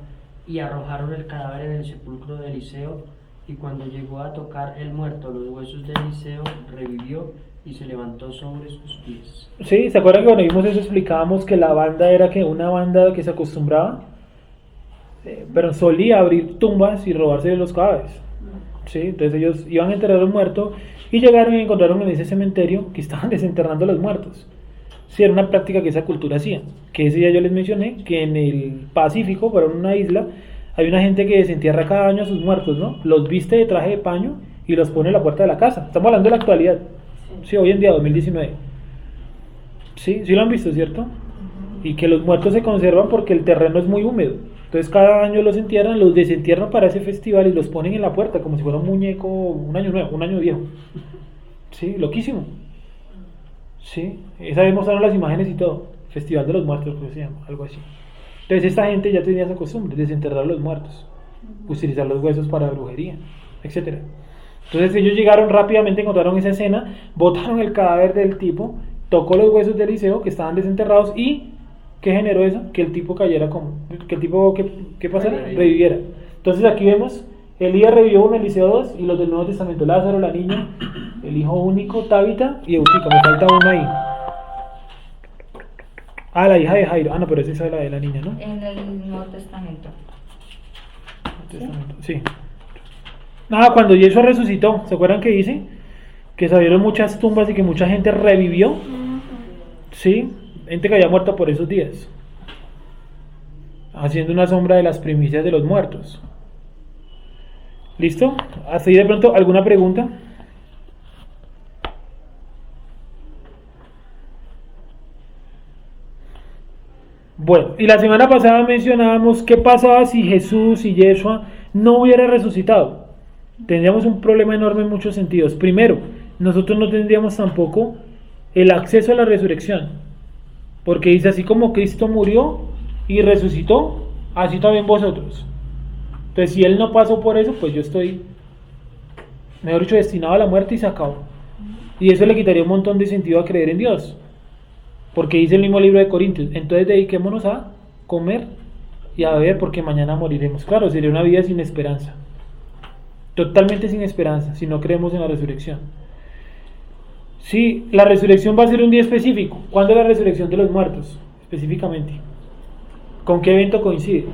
y arrojaron el cadáver en el sepulcro de Eliseo, y cuando llegó a tocar el muerto los huesos de Eliseo, revivió y se levantó sobre sus pies. Sí, ¿se acuerdan que cuando vimos eso explicábamos que la banda era que una banda que se acostumbraba, pero solía abrir tumbas y robarse los cadáveres? Sí, entonces ellos iban a enterrar a los muertos y llegaron y encontraron en ese cementerio que estaban desenterrando a los muertos. Sí, era una práctica que esa cultura hacía, que ese día yo les mencioné que en el Pacífico, para una isla, hay una gente que desentierra cada año a sus muertos, ¿no? Los viste de traje de paño y los pone en la puerta de la casa. Estamos hablando de la actualidad. Sí, hoy en día, 2019. Sí, sí lo han visto, ¿cierto? Y que los muertos se conservan porque el terreno es muy húmedo. Entonces cada año los entierran, los desentierran para ese festival y los ponen en la puerta como si fuera un muñeco, un año nuevo, un año viejo. Sí, loquísimo. Sí, esa vez mostraron las imágenes y todo. Festival de los Muertos, creo que se llama, algo así. Entonces esta gente ya tenía esa costumbre, desenterrar a los muertos, utilizar los huesos para brujería, etcétera. Entonces ellos llegaron rápidamente, encontraron esa escena, botaron el cadáver del tipo, tocó los huesos de Eliseo que estaban desenterrados y ¿qué generó eso? Que el tipo cayera como, que el tipo, ¿qué pasara? Reviviera. Entonces aquí vemos, Elías revivió uno, Eliseo 2 y los del Nuevo Testamento, Lázaro, la niña, el hijo único, Tabita y Eutico, me falta uno ahí. Ah, la hija de Jairo, no, pero esa es la de la niña, ¿no? En el Nuevo Testamento. Sí. Nada, cuando Yeshua resucitó, ¿se acuerdan que dice? Que se abrieron muchas tumbas y que mucha gente revivió. Sí, gente que había muerto por esos días, haciendo una sombra de las primicias de los muertos. ¿Listo? ¿Hasta ahí de pronto alguna pregunta? Bueno, y la semana pasada mencionábamos qué pasaba si Jesús y Yeshua no hubiera resucitado. Tendríamos un problema enorme en muchos sentidos. Primero, nosotros no tendríamos tampoco el acceso a la resurrección, porque dice, así como Cristo murió y resucitó, así también vosotros. Entonces, si Él no pasó por eso, pues yo estoy, mejor dicho, destinado a la muerte y se acabó. Y eso le quitaría un montón de sentido a creer en Dios. Porque dice el mismo libro de Corintios, entonces dediquémonos a comer y a beber porque mañana moriremos. Claro, sería una vida sin esperanza. totalmente sin esperanza, si no creemos en la resurrección. Sí, la resurrección va a ser un día específico. ¿Cuándo es la resurrección de los muertos? Específicamente. ¿Con qué evento coincide?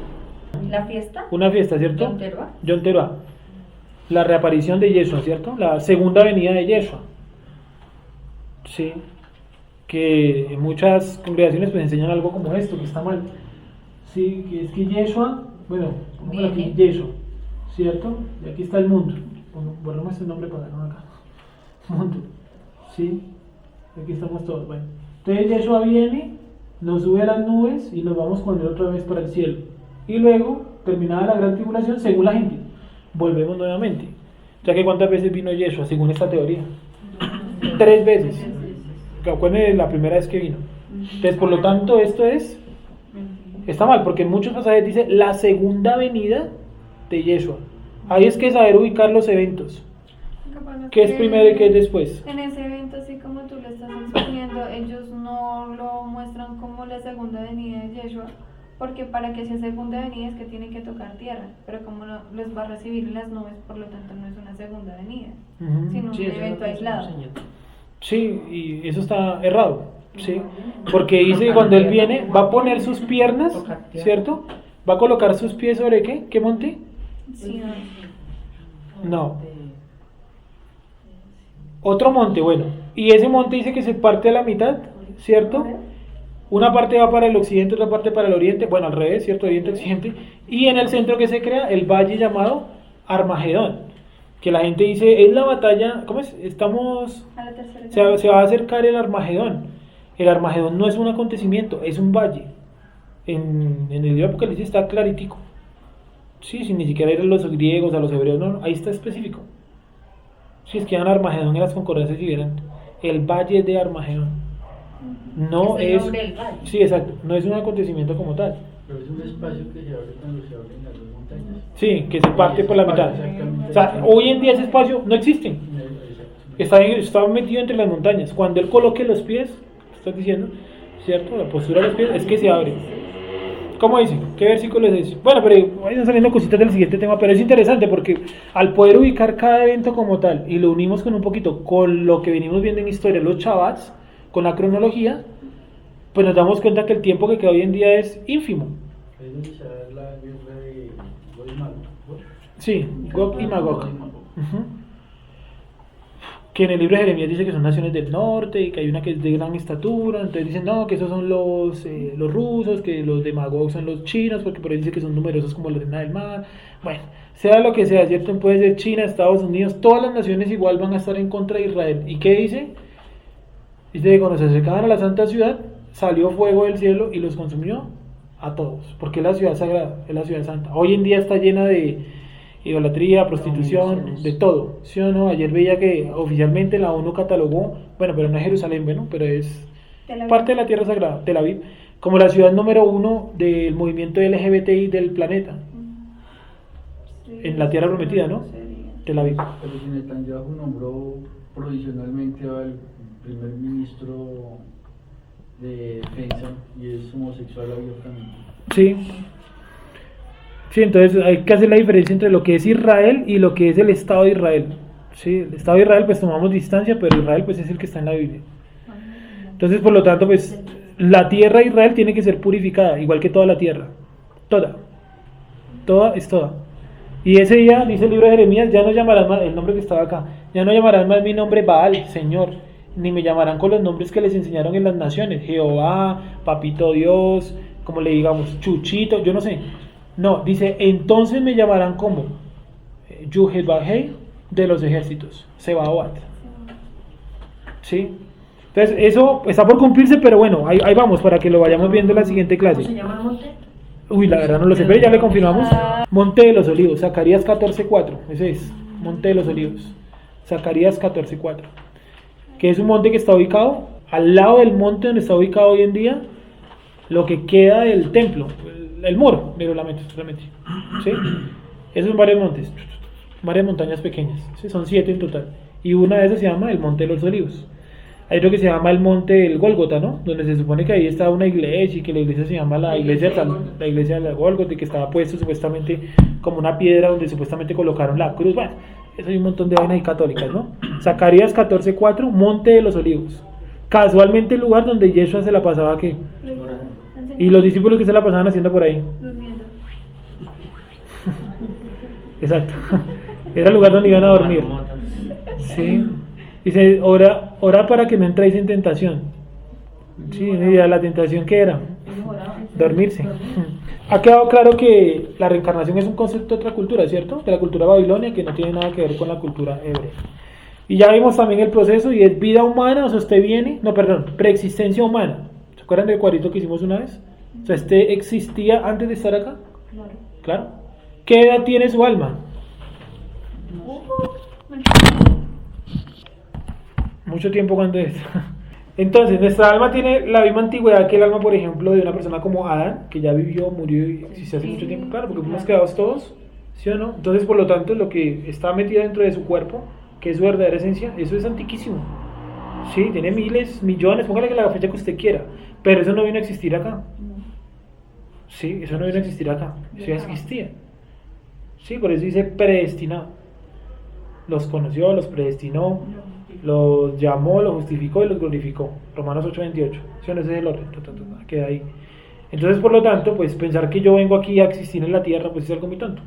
La fiesta. Una fiesta, ¿cierto? Yom Teruah. Yom Teruah. La reaparición de Yeshua, ¿cierto? La segunda venida de Yeshua. Sí. Que en muchas congregaciones pues enseñan algo como esto, que está mal. Sí, que es que Yeshua, bueno, pongámoslo aquí, Yeshua, ¿cierto? Y aquí está el mundo. Borramos este nombre para no acá. Mundo. Sí. Aquí estamos todos. Bueno. Entonces Yeshua viene, nos sube a las nubes y nos vamos con él otra vez para el cielo. Y luego, terminada la gran tribulación, según la gente, volvemos nuevamente. Ya que ¿cuántas veces vino Yeshua según esta teoría? 3 veces. Acuérdense la primera vez que vino. Entonces, por lo tanto, esto está mal, porque en muchos pasajes dice la segunda venida de Yeshua. Ahí es que saber ubicar los eventos. ¿Qué es primero y qué es después? En ese evento, así como tú lo estás exponiendo, ellos no lo muestran como la segunda venida de Yeshua, porque para que sea segunda venida es que tiene que tocar tierra, pero como los va a recibir en las nubes, por lo tanto no es una segunda venida, sino Sí, un eso es lo evento que aislado. enseñan. Sí, y eso está errado, ¿sí? Porque dice que cuando él viene va a poner sus piernas, ¿cierto? Va a colocar sus pies sobre ¿qué? ¿Qué monte? Sí, no. No. Otro monte, bueno. Y ese monte dice que se parte a la mitad, ¿cierto? Una parte va para el occidente, otra parte para el oriente, bueno, al revés, ¿cierto? Oriente, occidente. Y en el centro que se crea el valle llamado Armagedón. Que la gente dice, es la batalla, ¿cómo es? Estamos, A la tercera. se va a acercar el Armagedón. El Armagedón no es un acontecimiento, es un valle. En el libro de Apocalipsis está claritico. Sí, sin ni siquiera ir a los griegos, a los hebreos, no, ahí está específico. Si escriban Armagedón en las concordancias y vieran el valle de Armagedón. No Es el es, nombre del valle. sí, exacto, no es un acontecimiento como tal. Pero es un espacio que se abre cuando se abren las dos montañas. Sí, que se parte por la mitad. Exactamente. O sea, hoy en día ese espacio no existe. Exacto. Está metido entre las montañas. Cuando él coloque los pies, estás diciendo, ¿cierto? La postura de los pies es que se abre. ¿Cómo dice? ¿Qué versículo es ese? Bueno, pero vayan saliendo cositas del siguiente tema, pero es interesante porque al poder ubicar cada evento como tal y lo unimos con un poquito con lo que venimos viendo en historia, los Shabbats, con la cronología, pues nos damos cuenta que el tiempo que queda hoy en día es ínfimo. Ahí es donde se da la guerra de Gog y Magog. Sí, Gog y Magog. Ujú. Que en el libro de Jeremías dice que son naciones del norte y que hay una que es de gran estatura, entonces dicen no, que esos son los rusos, que los de Magog son los chinos, porque por ahí dice que son numerosos como la arena del mar. Bueno, sea lo que sea, ¿cierto? Puede ser China, Estados Unidos, todas las naciones igual van a estar en contra de Israel. ¿Y qué dice? Dice que cuando se acercaban a la santa ciudad, salió fuego del cielo y los consumió a todos, porque es la ciudad sagrada, es la ciudad santa. Hoy en día está llena de idolatría, prostitución, de todo, ¿sí o no? Ayer veía que oficialmente la ONU catalogó, bueno, pero no es Jerusalén, bueno, pero es Tel Aviv. parte de la tierra sagrada, Tel Aviv, como la ciudad número 1 del movimiento LGBTI del planeta, Sí, en la tierra prometida, ¿no? sería. Tel Aviv. Pero si Netanyahu nombró provisionalmente al primer ministro de defensa y es homosexual abiertamente. Sí. Sí, entonces hay que hacer la diferencia entre lo que es Israel y lo que es el Estado de Israel. Sí, el Estado de Israel pues tomamos distancia, pero Israel pues es el que está en la Biblia. Entonces, por lo tanto, pues la tierra de Israel tiene que ser purificada, igual que toda la tierra. Toda. Toda es toda. Y ese día, dice el libro de Jeremías, ya no llamarán más, el nombre que estaba acá, ya no llamarán más mi nombre Baal, Señor, ni me llamarán con los nombres que les enseñaron en las naciones, Jehová, Papito Dios, como le digamos, Chuchito, yo no sé. No, dice, entonces me llamarán como Yuhebahei de los ejércitos, Sebaoat. ¿Sí? Entonces, eso está por cumplirse, pero bueno, ahí vamos para que lo vayamos viendo en la siguiente clase. ¿Cómo se llama el monte? Uy, la verdad no lo sé, pero ya le confirmamos. Monte de los Olivos, Zacarías 14:4. Ese es, Monte de los Olivos. Zacarías 14:4. Que es un monte que está ubicado al lado del monte donde está ubicado hoy en día lo que queda del templo, el muro de los lamentos, realmente. ¿Sí? Esos son varios montes, varias montañas pequeñas. ¿Sí? Son 7 en total. Y una de esas se llama el Monte de los Olivos. Hay otro que se llama el Monte del Gólgota, ¿no? Donde se supone que ahí está una iglesia y que la iglesia se llama la iglesia de la Gólgota y que estaba puesto supuestamente como una piedra donde supuestamente colocaron la cruz. Bueno, Eso hay un montón de vainas y católicas, ¿no? Zacarías 14:4, Monte de los Olivos. Casualmente el lugar donde Yeshua se la pasaba aquí. Y los discípulos que se la pasaban haciendo por ahí. Durmiendo. Exacto. Era el lugar donde iban a dormir. Sí. Dice, ora para que no entréis en tentación. Sí, la tentación que era dormirse. Ha quedado claro que la reencarnación es un concepto de otra cultura, ¿cierto? De la cultura babilonia, que no tiene nada que ver con la cultura hebrea. Y ya vimos también el proceso, y es vida humana, o sea, usted viene, no, perdón, preexistencia humana. ¿Se acuerdan del cuadrito que hicimos una vez? O sea, ¿usted existía antes de estar acá? Claro. ¿Qué edad tiene su alma? Mucho tiempo. ¿Cuánto es? Entonces, nuestra alma tiene la misma antigüedad que el alma, por ejemplo, de una persona como Adán, que ya vivió, murió y existió hace mucho tiempo, claro, porque fuimos creados todos, ¿sí o no? Entonces, por lo tanto, lo que está metido dentro de su cuerpo, que es su verdadera esencia, eso es antiquísimo. Sí, tiene miles, millones, póngale la fecha que usted quiera, pero eso no vino a existir acá. Sí, eso no vino a existir acá, eso ya existía. Sí, por eso dice predestinado. Los conoció, los predestinó, los llamó, los justificó y los glorificó. Romanos 8:28. ¿Sí o no? Ese es el orden. Queda ahí. Entonces, por lo tanto, pues pensar que yo vengo aquí a existir en la tierra, pues es algo muy tonto.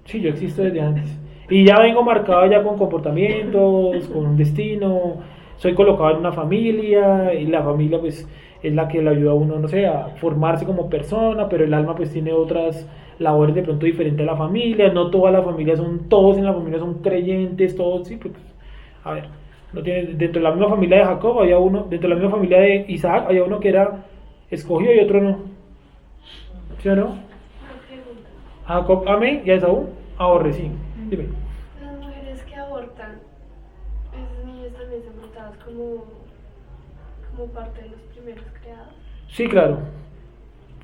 Sí, yo existo desde antes. Y ya vengo marcado ya con comportamientos, con un destino. Soy colocado en una familia y la familia pues es la que le ayuda a uno, no sé, a formarse como persona, pero el alma pues tiene otras labores de pronto diferentes a la familia. No toda la familia todos en la familia son creyentes, todos, sí, pues, a ver, no tiene, dentro de la misma familia de Jacob había uno, dentro de la misma familia de Isaac había uno que era escogido y otro no. ¿Sí o no? A Jacob amé y a Esaú aborrecí. Dime. Las mujeres que abortan, esos niños también son contados como parte de los primeros creados. Sí, claro.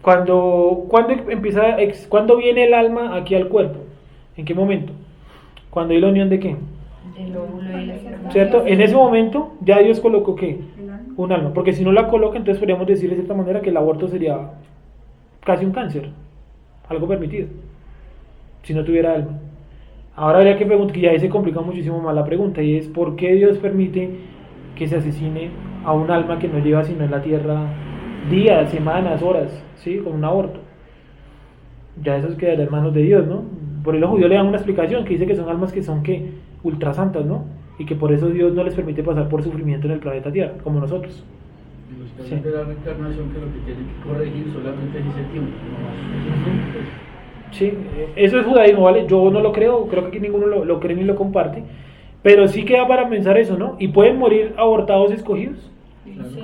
¿Cuándo viene el alma aquí al cuerpo? ¿En qué momento? ¿Cuándo hay la unión de qué? El óvulo y la esperma. ¿Cierto? En ese momento ya Dios colocó ¿qué? Un alma. Porque si no la coloca, entonces podríamos decir de cierta manera que el aborto sería casi un cáncer, algo permitido, si no tuviera alma. Ahora habría que preguntar, que ya ahí se complica muchísimo más la pregunta, y es ¿por qué Dios permite que se asesine a un alma que no lleva sino en la tierra días, semanas, horas, ¿sí? Con un aborto? Ya eso quedaría en manos de Dios, ¿no? Por ahí los judíos le dan una explicación que dice que son almas que son ¿qué? Ultrasantas, ¿no? Y que por eso Dios no les permite pasar por sufrimiento en el planeta Tierra, como nosotros. Y los casos de la reencarnación, que lo que tienen que corregir solamente es ese tiempo, no más. Sí, eso es judaísmo, ¿vale? Yo no lo creo que aquí ninguno lo cree ni lo comparte, pero sí queda para pensar eso, ¿no? ¿Y pueden morir abortados escogidos?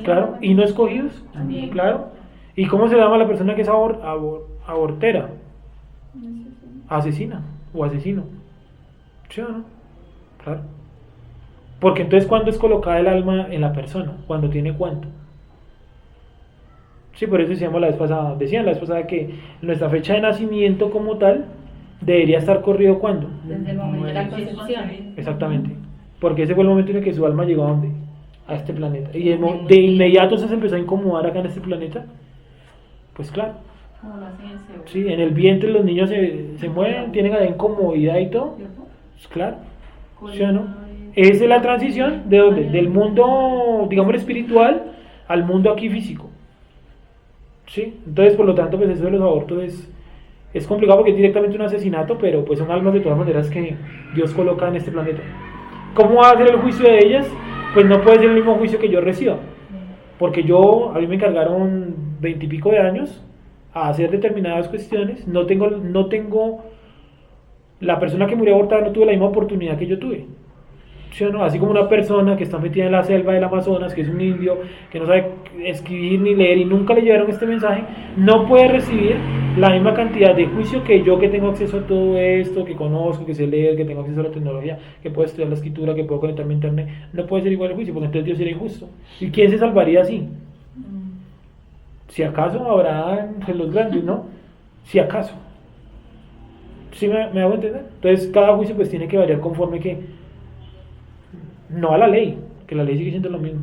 Claro. ¿Y no escogidos? También. Claro. ¿Y cómo se llama la persona que es abortera? Asesina o asesino. ¿Sí o no? Claro. Porque entonces, ¿cuándo es colocada el alma en la persona? ¿Cuándo tiene cuánto? Sí, por eso decían la vez pasada que nuestra fecha de nacimiento como tal debería estar corrido ¿cuándo? Desde el momento de la concepción. Exactamente. Porque ese fue el momento en el que su alma llegó a ¿dónde? A este planeta. Y de inmediato se empezó a incomodar acá en este planeta. Pues claro. Como lo hacen en Seúl. Sí, en el vientre los niños se mueven, tienen ahí incomodidad y todo. ¿Cierto? Pues claro. ¿Sí o no? Esa es la transición ¿de dónde? Del mundo, digamos, espiritual al mundo aquí físico. ¿Sí? Entonces, por lo tanto, pues eso de los abortos es complicado porque es directamente un asesinato, pero pues son almas de todas maneras que Dios coloca en este planeta. ¿Cómo va a ser el juicio de ellas? Pues no puede ser el mismo juicio que yo reciba. Porque a mí me encargaron 20 y pico de años a hacer determinadas cuestiones. No tengo, la persona que murió abortada no tuvo la misma oportunidad que yo tuve. ¿Sí o no? Así como una persona que está metida en la selva del Amazonas, que es un indio, que no sabe escribir ni leer y nunca le llevaron este mensaje, no puede recibir la misma cantidad de juicio que yo, que tengo acceso a todo esto, que conozco, que sé leer, que tengo acceso a la tecnología, que puedo estudiar la escritura, que puedo conectarme a internet. No puede ser igual el juicio, porque entonces Dios sería injusto. ¿Y quién se salvaría así? Si acaso habrá los grandes, ¿no? Si acaso. ¿Sí me hago entender? Entonces cada juicio pues tiene que variar conforme que no a la ley, que la ley sigue siendo lo mismo.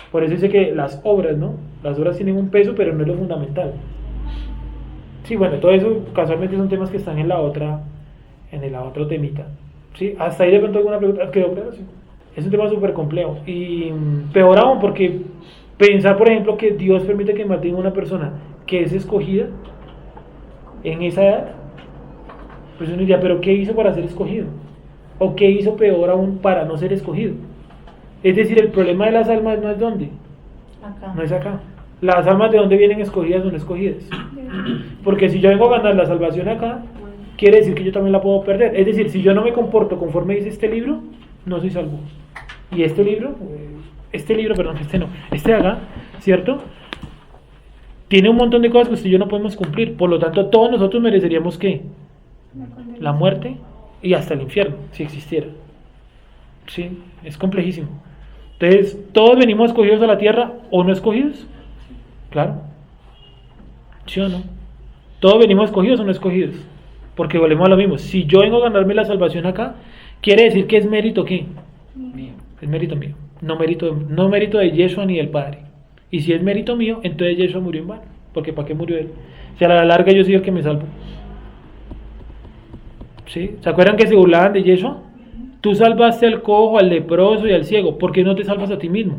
Por eso dice que las obras, ¿no? Las obras tienen un peso, pero no es lo fundamental. Sí, bueno, todo eso casualmente son temas que están en el otro temita. ¿Sí? Hasta ahí de pronto alguna pregunta quedó claro, sí. Es un tema súper complejo y peor aún porque pensar, por ejemplo, que Dios permite que maten a una persona que es escogida en esa edad, pues uno diría, pero ¿qué hizo para ser escogido? ¿O qué hizo peor aún para no ser escogido? Es decir, el problema de las almas no es dónde, Acá. no es acá. Las almas de dónde vienen escogidas son escogidas. Porque si yo vengo a ganar la salvación acá, quiere decir que yo también la puedo perder. Es decir, si yo no me comporto conforme dice este libro, no soy salvo. Y este libro, este de acá, ¿cierto? Tiene un montón de cosas que usted y yo no podemos cumplir. Por lo tanto, todos nosotros mereceríamos ¿qué? La muerte y hasta el infierno, si existiera. Sí, es complejísimo. Entonces, ¿todos venimos escogidos a la tierra o no escogidos? Claro. ¿Sí o no? ¿Todos venimos escogidos o no escogidos? Porque volvemos a lo mismo. Si yo vengo a ganarme la salvación acá, quiere decir que es mérito ¿qué? Mío. Es mérito mío. No mérito de Yeshua ni del Padre. Y si es mérito mío, entonces Yeshua murió en vano. Porque ¿para qué murió él? Si a la larga yo soy el que me salvo. ¿Sí? ¿Se acuerdan que se burlaban de Yeshua? Tú salvaste al cojo, al leproso y al ciego. ¿Por qué no te salvas a ti mismo?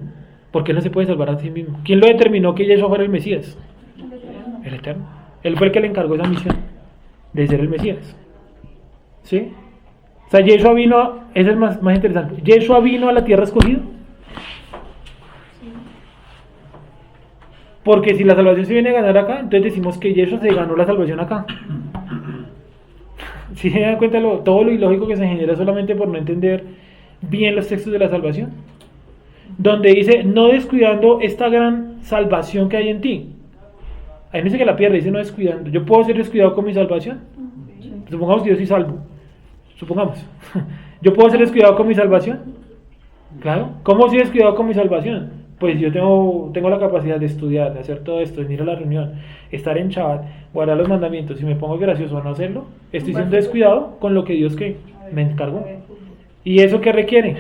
¿Por qué no se puede salvar a ti mismo? ¿Quién lo determinó que Yeshua fuera el Mesías? El Eterno. Él fue el que le encargó esa misión de ser el Mesías. ¿Sí? O sea, Yeshua vino, eso es más interesante. Yeshua vino a la tierra escogido. Porque si la salvación se viene a ganar acá, entonces decimos que Yeshua se ganó la salvación acá. Si se dan cuenta todo lo ilógico que se genera solamente por no entender bien los textos de la salvación, donde dice no descuidando esta gran salvación que hay en ti. Ahí no dice que la pierde, dice no descuidando. Yo puedo ser descuidado con mi salvación. Supongamos que yo soy salvo. Supongamos. Yo puedo ser descuidado con mi salvación. Claro. ¿Cómo soy descuidado con mi salvación? Pues yo tengo la capacidad de estudiar, de hacer todo esto, de venir a la reunión, estar en Shabbat, guardar los mandamientos. Si me pongo gracioso a no hacerlo, estoy siendo descuidado con lo que Dios que me encargó. ¿Y eso qué requiere?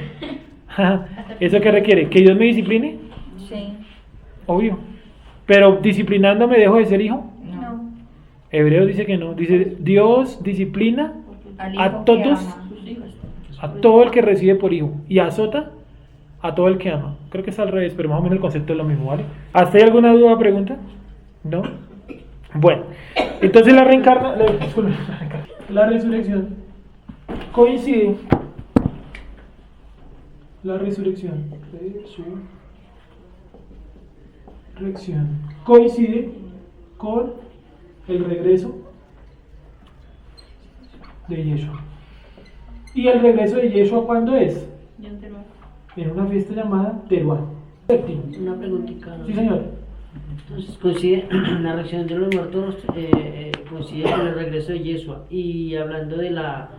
¿Eso qué requiere? ¿Que Dios me discipline? Sí. Obvio. Pero disciplinándome dejo de ser hijo. No. Hebreos dice que no. Dice Dios disciplina Al a hijo todos, que ama. a todo el que recibe por hijo y azota a todo el que ama. Creo que es al revés, pero más o menos el concepto es lo mismo, ¿vale? ¿Hasta hay alguna duda o pregunta? ¿No? Bueno, entonces la resurrección coincide. La resurrección coincide con el regreso de Yeshua. ¿Y el regreso de Yeshua cuándo es? En una fiesta llamada Teruá. Una preguntita. Sí, señor. Entonces coincide la reacción de los muertos, coincide con el regreso de Yeshua. Y hablando de la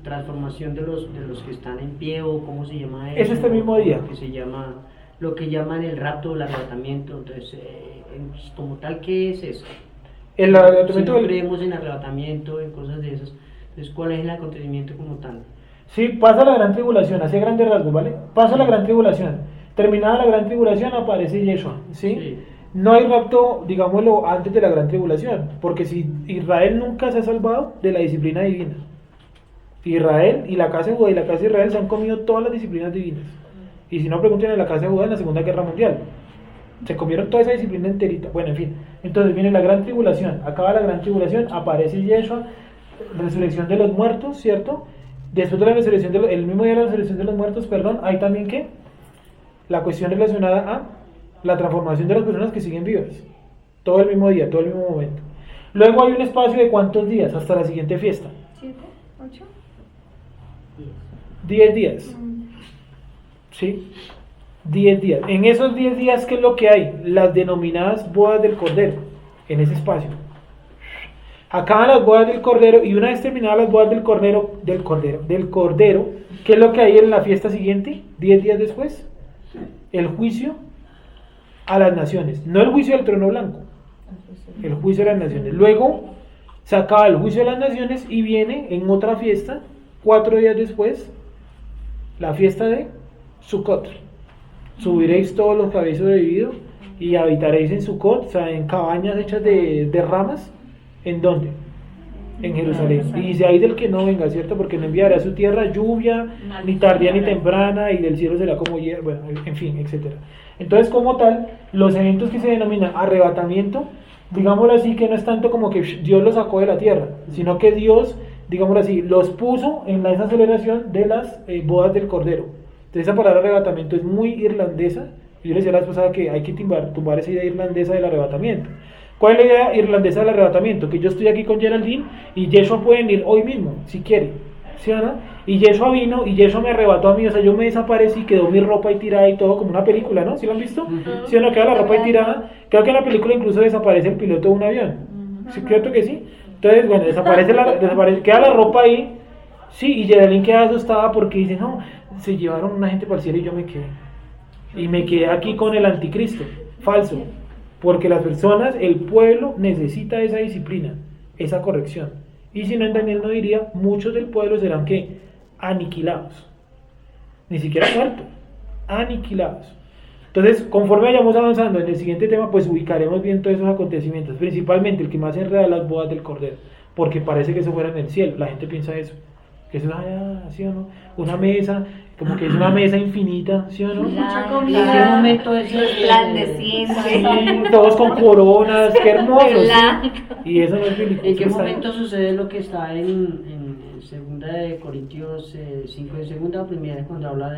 transformación de los que están en pie, o cómo se llama eso. Es este mismo día. Lo que llaman el rapto o el arrebatamiento. Entonces, como tal, ¿qué es eso? El arrebatamiento. Si no creemos en arrebatamiento, en cosas de esas, entonces, ¿cuál es el acontecimiento como tal? Sí, pasa la gran tribulación, hacia grandes rasgos, ¿vale? Pasa la gran tribulación. Terminada la gran tribulación aparece Yeshua, ¿sí? Sí. No hay rapto, digámoslo, antes de la gran tribulación, porque si Israel nunca se ha salvado de la disciplina divina. Israel y la casa de Judá y la casa de Israel se han comido todas las disciplinas divinas. Y si no, pregunten en la casa de Judá en la Segunda Guerra Mundial. Se comieron toda esa disciplina enterita. Bueno, en fin. Entonces viene la gran tribulación. Acaba la gran tribulación, aparece Yeshua, resurrección de los muertos, ¿cierto? Después de la resurrección, el mismo día de la resurrección de los muertos, hay también ¿qué? La cuestión relacionada a la transformación de las personas que siguen vivas. Todo el mismo día, todo el mismo momento. Luego hay un espacio de ¿cuántos días? Hasta la siguiente fiesta. 7, 8. 10 días. ¿Sí? 10 días. En esos 10 días, ¿qué es lo que hay? Las denominadas bodas del Cordero. En ese espacio. Acaban las bodas del Cordero, y una vez terminadas las bodas del Cordero, ¿qué es lo que hay en la fiesta siguiente? 10 días después, el juicio a las naciones, no el juicio del trono blanco, el juicio a las naciones. Luego se acaba el juicio de las naciones y viene en otra fiesta, 4 días después, la fiesta de Sukkot. Subiréis todos los que habéis sobrevivido y habitaréis en Sukkot, o sea, en cabañas hechas de ramas. ¿En dónde? en Jerusalén. Y dice, ahí del que no venga, ¿cierto? Porque no enviará a su tierra lluvia, ni tardía ni temprana, y del cielo será como hierba, bueno, en fin, etcétera. Entonces, como tal, los eventos que se denominan arrebatamiento, digámoslo así, que no es tanto como que Dios los sacó de la tierra, sino que Dios, digámoslo así, los puso en esa celebración de las bodas del Cordero. Entonces, esa palabra arrebatamiento es muy irlandesa. Yo les decía la vez pasada que hay que tumbar esa idea irlandesa del arrebatamiento. ¿Cuál es la idea irlandesa del arrebatamiento? Que yo estoy aquí con Geraldine y Yeshua puede venir hoy mismo, si quiere, ¿sí o no? Y Yeshua vino y Yeshua me arrebató a mí, o sea, yo me desaparecí, quedó mi ropa ahí tirada y todo, como una película, ¿no? ¿Sí lo han visto? ¿Sí o no? Queda la ropa ahí tirada. Creo que en la película incluso desaparece el piloto de un avión. ¿Sí? Creo que sí. Entonces, bueno, queda la ropa ahí, sí, y Geraldine queda asustada porque dice, no, se llevaron una gente para el cielo y yo me quedé. Y me quedé aquí con el anticristo, falso. Porque las personas, el pueblo necesita esa disciplina, esa corrección. Y si no, en Daniel no diría, muchos del pueblo serán ¿qué? Aniquilados. Ni siquiera muertos, aniquilados. Entonces, conforme vayamos avanzando en el siguiente tema, pues ubicaremos bien todos esos acontecimientos. Principalmente el que más enreda las bodas del Cordero. Porque parece que eso fuera en el cielo. La gente piensa eso. Que es una, ¿sí o no? Una mesa, como que es una mesa infinita, ¿sí o no? Mucha ¿En qué comida. momento es Resplandeciente. Sí, todos con coronas, qué hermoso. ¿Sí? Y eso no es bíblico. ¿En qué eso está momento sucede lo que está en segunda de Corintios 5 de segunda o primera cuando habla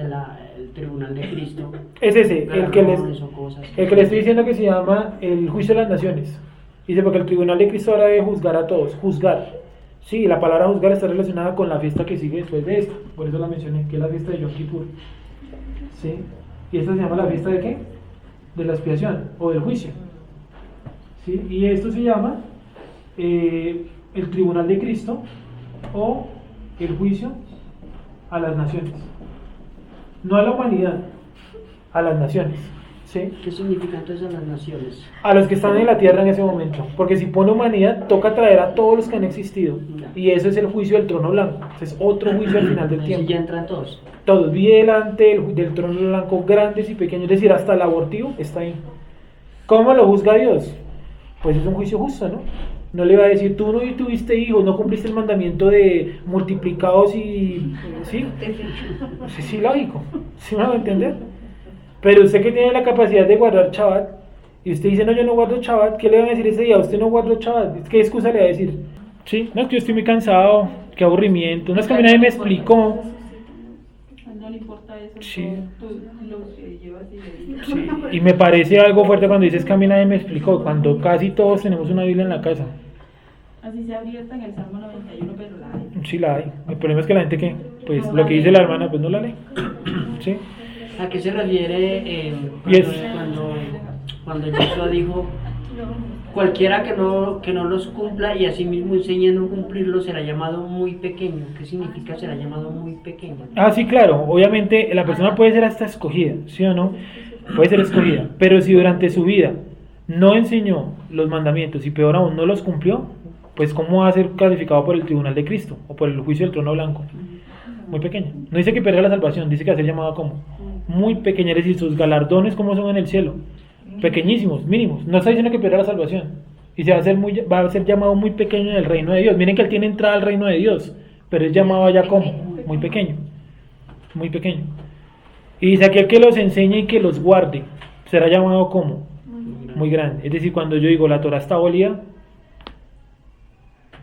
del tribunal de Cristo? Es ese, el que les estoy diciendo que se llama el juicio de las naciones. Dice, porque el tribunal de Cristo ahora debe juzgar a todos, juzgar. Sí, la palabra juzgar está relacionada con la fiesta que sigue después de esta, por eso la mencioné, que es la fiesta de Yom Kippur. ¿Sí? Y esta se llama la fiesta de ¿qué? De la expiación o del juicio. ¿Sí? Y esto se llama el tribunal de Cristo o el juicio a las naciones. No a la humanidad, a las naciones. ¿Sí? ¿Qué significa entonces a las naciones? A los que están en la tierra en ese momento, porque si pone humanidad, toca traer a todos los que han existido, y eso es el juicio del trono blanco. Ese es otro juicio al final del Así tiempo. ya entran todos. Todos, vi delante del trono blanco, grandes y pequeños, es decir, hasta el abortivo está ahí. ¿Cómo lo juzga Dios? Pues es un juicio justo, ¿no? No le va a decir, tú no tuviste hijos, no cumpliste el mandamiento de multiplicados y... ¿Sí? Sí, lógico. ¿Sí me va a entender? Pero usted que tiene la capacidad de guardar Shabbat, y usted dice, no, yo no guardo Shabbat, ¿qué le van a decir ese día? Usted no guarda Shabbat, ¿qué excusa le va a decir? Sí, no, es que yo estoy muy cansado, qué aburrimiento, no es que a mí nadie me explicó. No le importa eso, Sí. tú lo llevas y le Sí, y me parece algo fuerte cuando dices que a mí nadie me explicó, cuando casi todos tenemos una Biblia en la casa. Así se abierta en el Salmo 91, pero la hay. Sí la hay, el problema es que la gente que, pues lo que dice la hermana, pues no la lee. Sí. ¿A qué se refiere Yes. cuando Yeshua dijo, cualquiera que no los cumpla y asimismo enseñe a no cumplirlo será llamado muy pequeño? ¿Qué significa será llamado muy pequeño? Ah, sí, claro, obviamente la persona puede ser hasta escogida, ¿sí o no? Puede ser escogida, pero si durante su vida no enseñó los mandamientos y peor aún no los cumplió, pues ¿cómo va a ser calificado por el tribunal de Cristo o por el juicio del trono blanco? Muy pequeño. No dice que perderá la salvación, dice que va a ser llamado como muy pequeño, es decir, sus galardones como son en el cielo, pequeñísimos, mínimos. No está diciendo que perderá la salvación y va a ser llamado muy pequeño en el reino de Dios. Miren que él tiene entrada al reino de Dios, pero es llamado allá como muy pequeño, muy pequeño. Y dice aquel que los enseñe y que los guarde será llamado como muy grande. Es decir, cuando yo digo la Torah está abolida,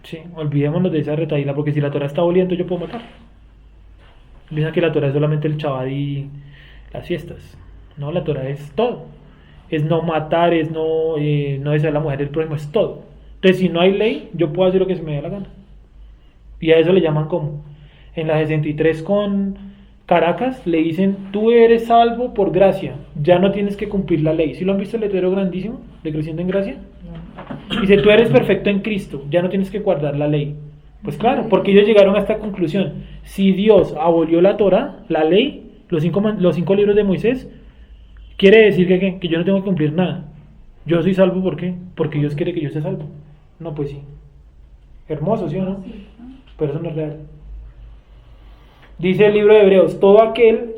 sí, olvidémonos de esa retaíla, porque si la Torah está abolida, entonces yo puedo matar. Piensan que la Torah es solamente el Shabbat y las fiestas. No, la Torah es todo. Es no matar, es no desear a la mujer del prójimo, es todo. Entonces, si no hay ley, yo puedo hacer lo que se me dé la gana. Y a eso le llaman como. En la 63 con Caracas le dicen, tú eres salvo por gracia, ya no tienes que cumplir la ley. ¿Sí lo han visto el letrero grandísimo de Creciendo en Gracia? Dice, tú eres perfecto en Cristo, ya no tienes que guardar la ley. Pues claro, porque ellos llegaron a esta conclusión. Si Dios abolió la Torah, la ley, los cinco libros de Moisés, quiere decir que yo no tengo que cumplir nada. Yo soy salvo, ¿por qué? Porque Dios quiere que yo esté salvo. No, pues sí. Hermoso, ¿sí o no? Pero eso no es real. Dice el libro de Hebreos, todo aquel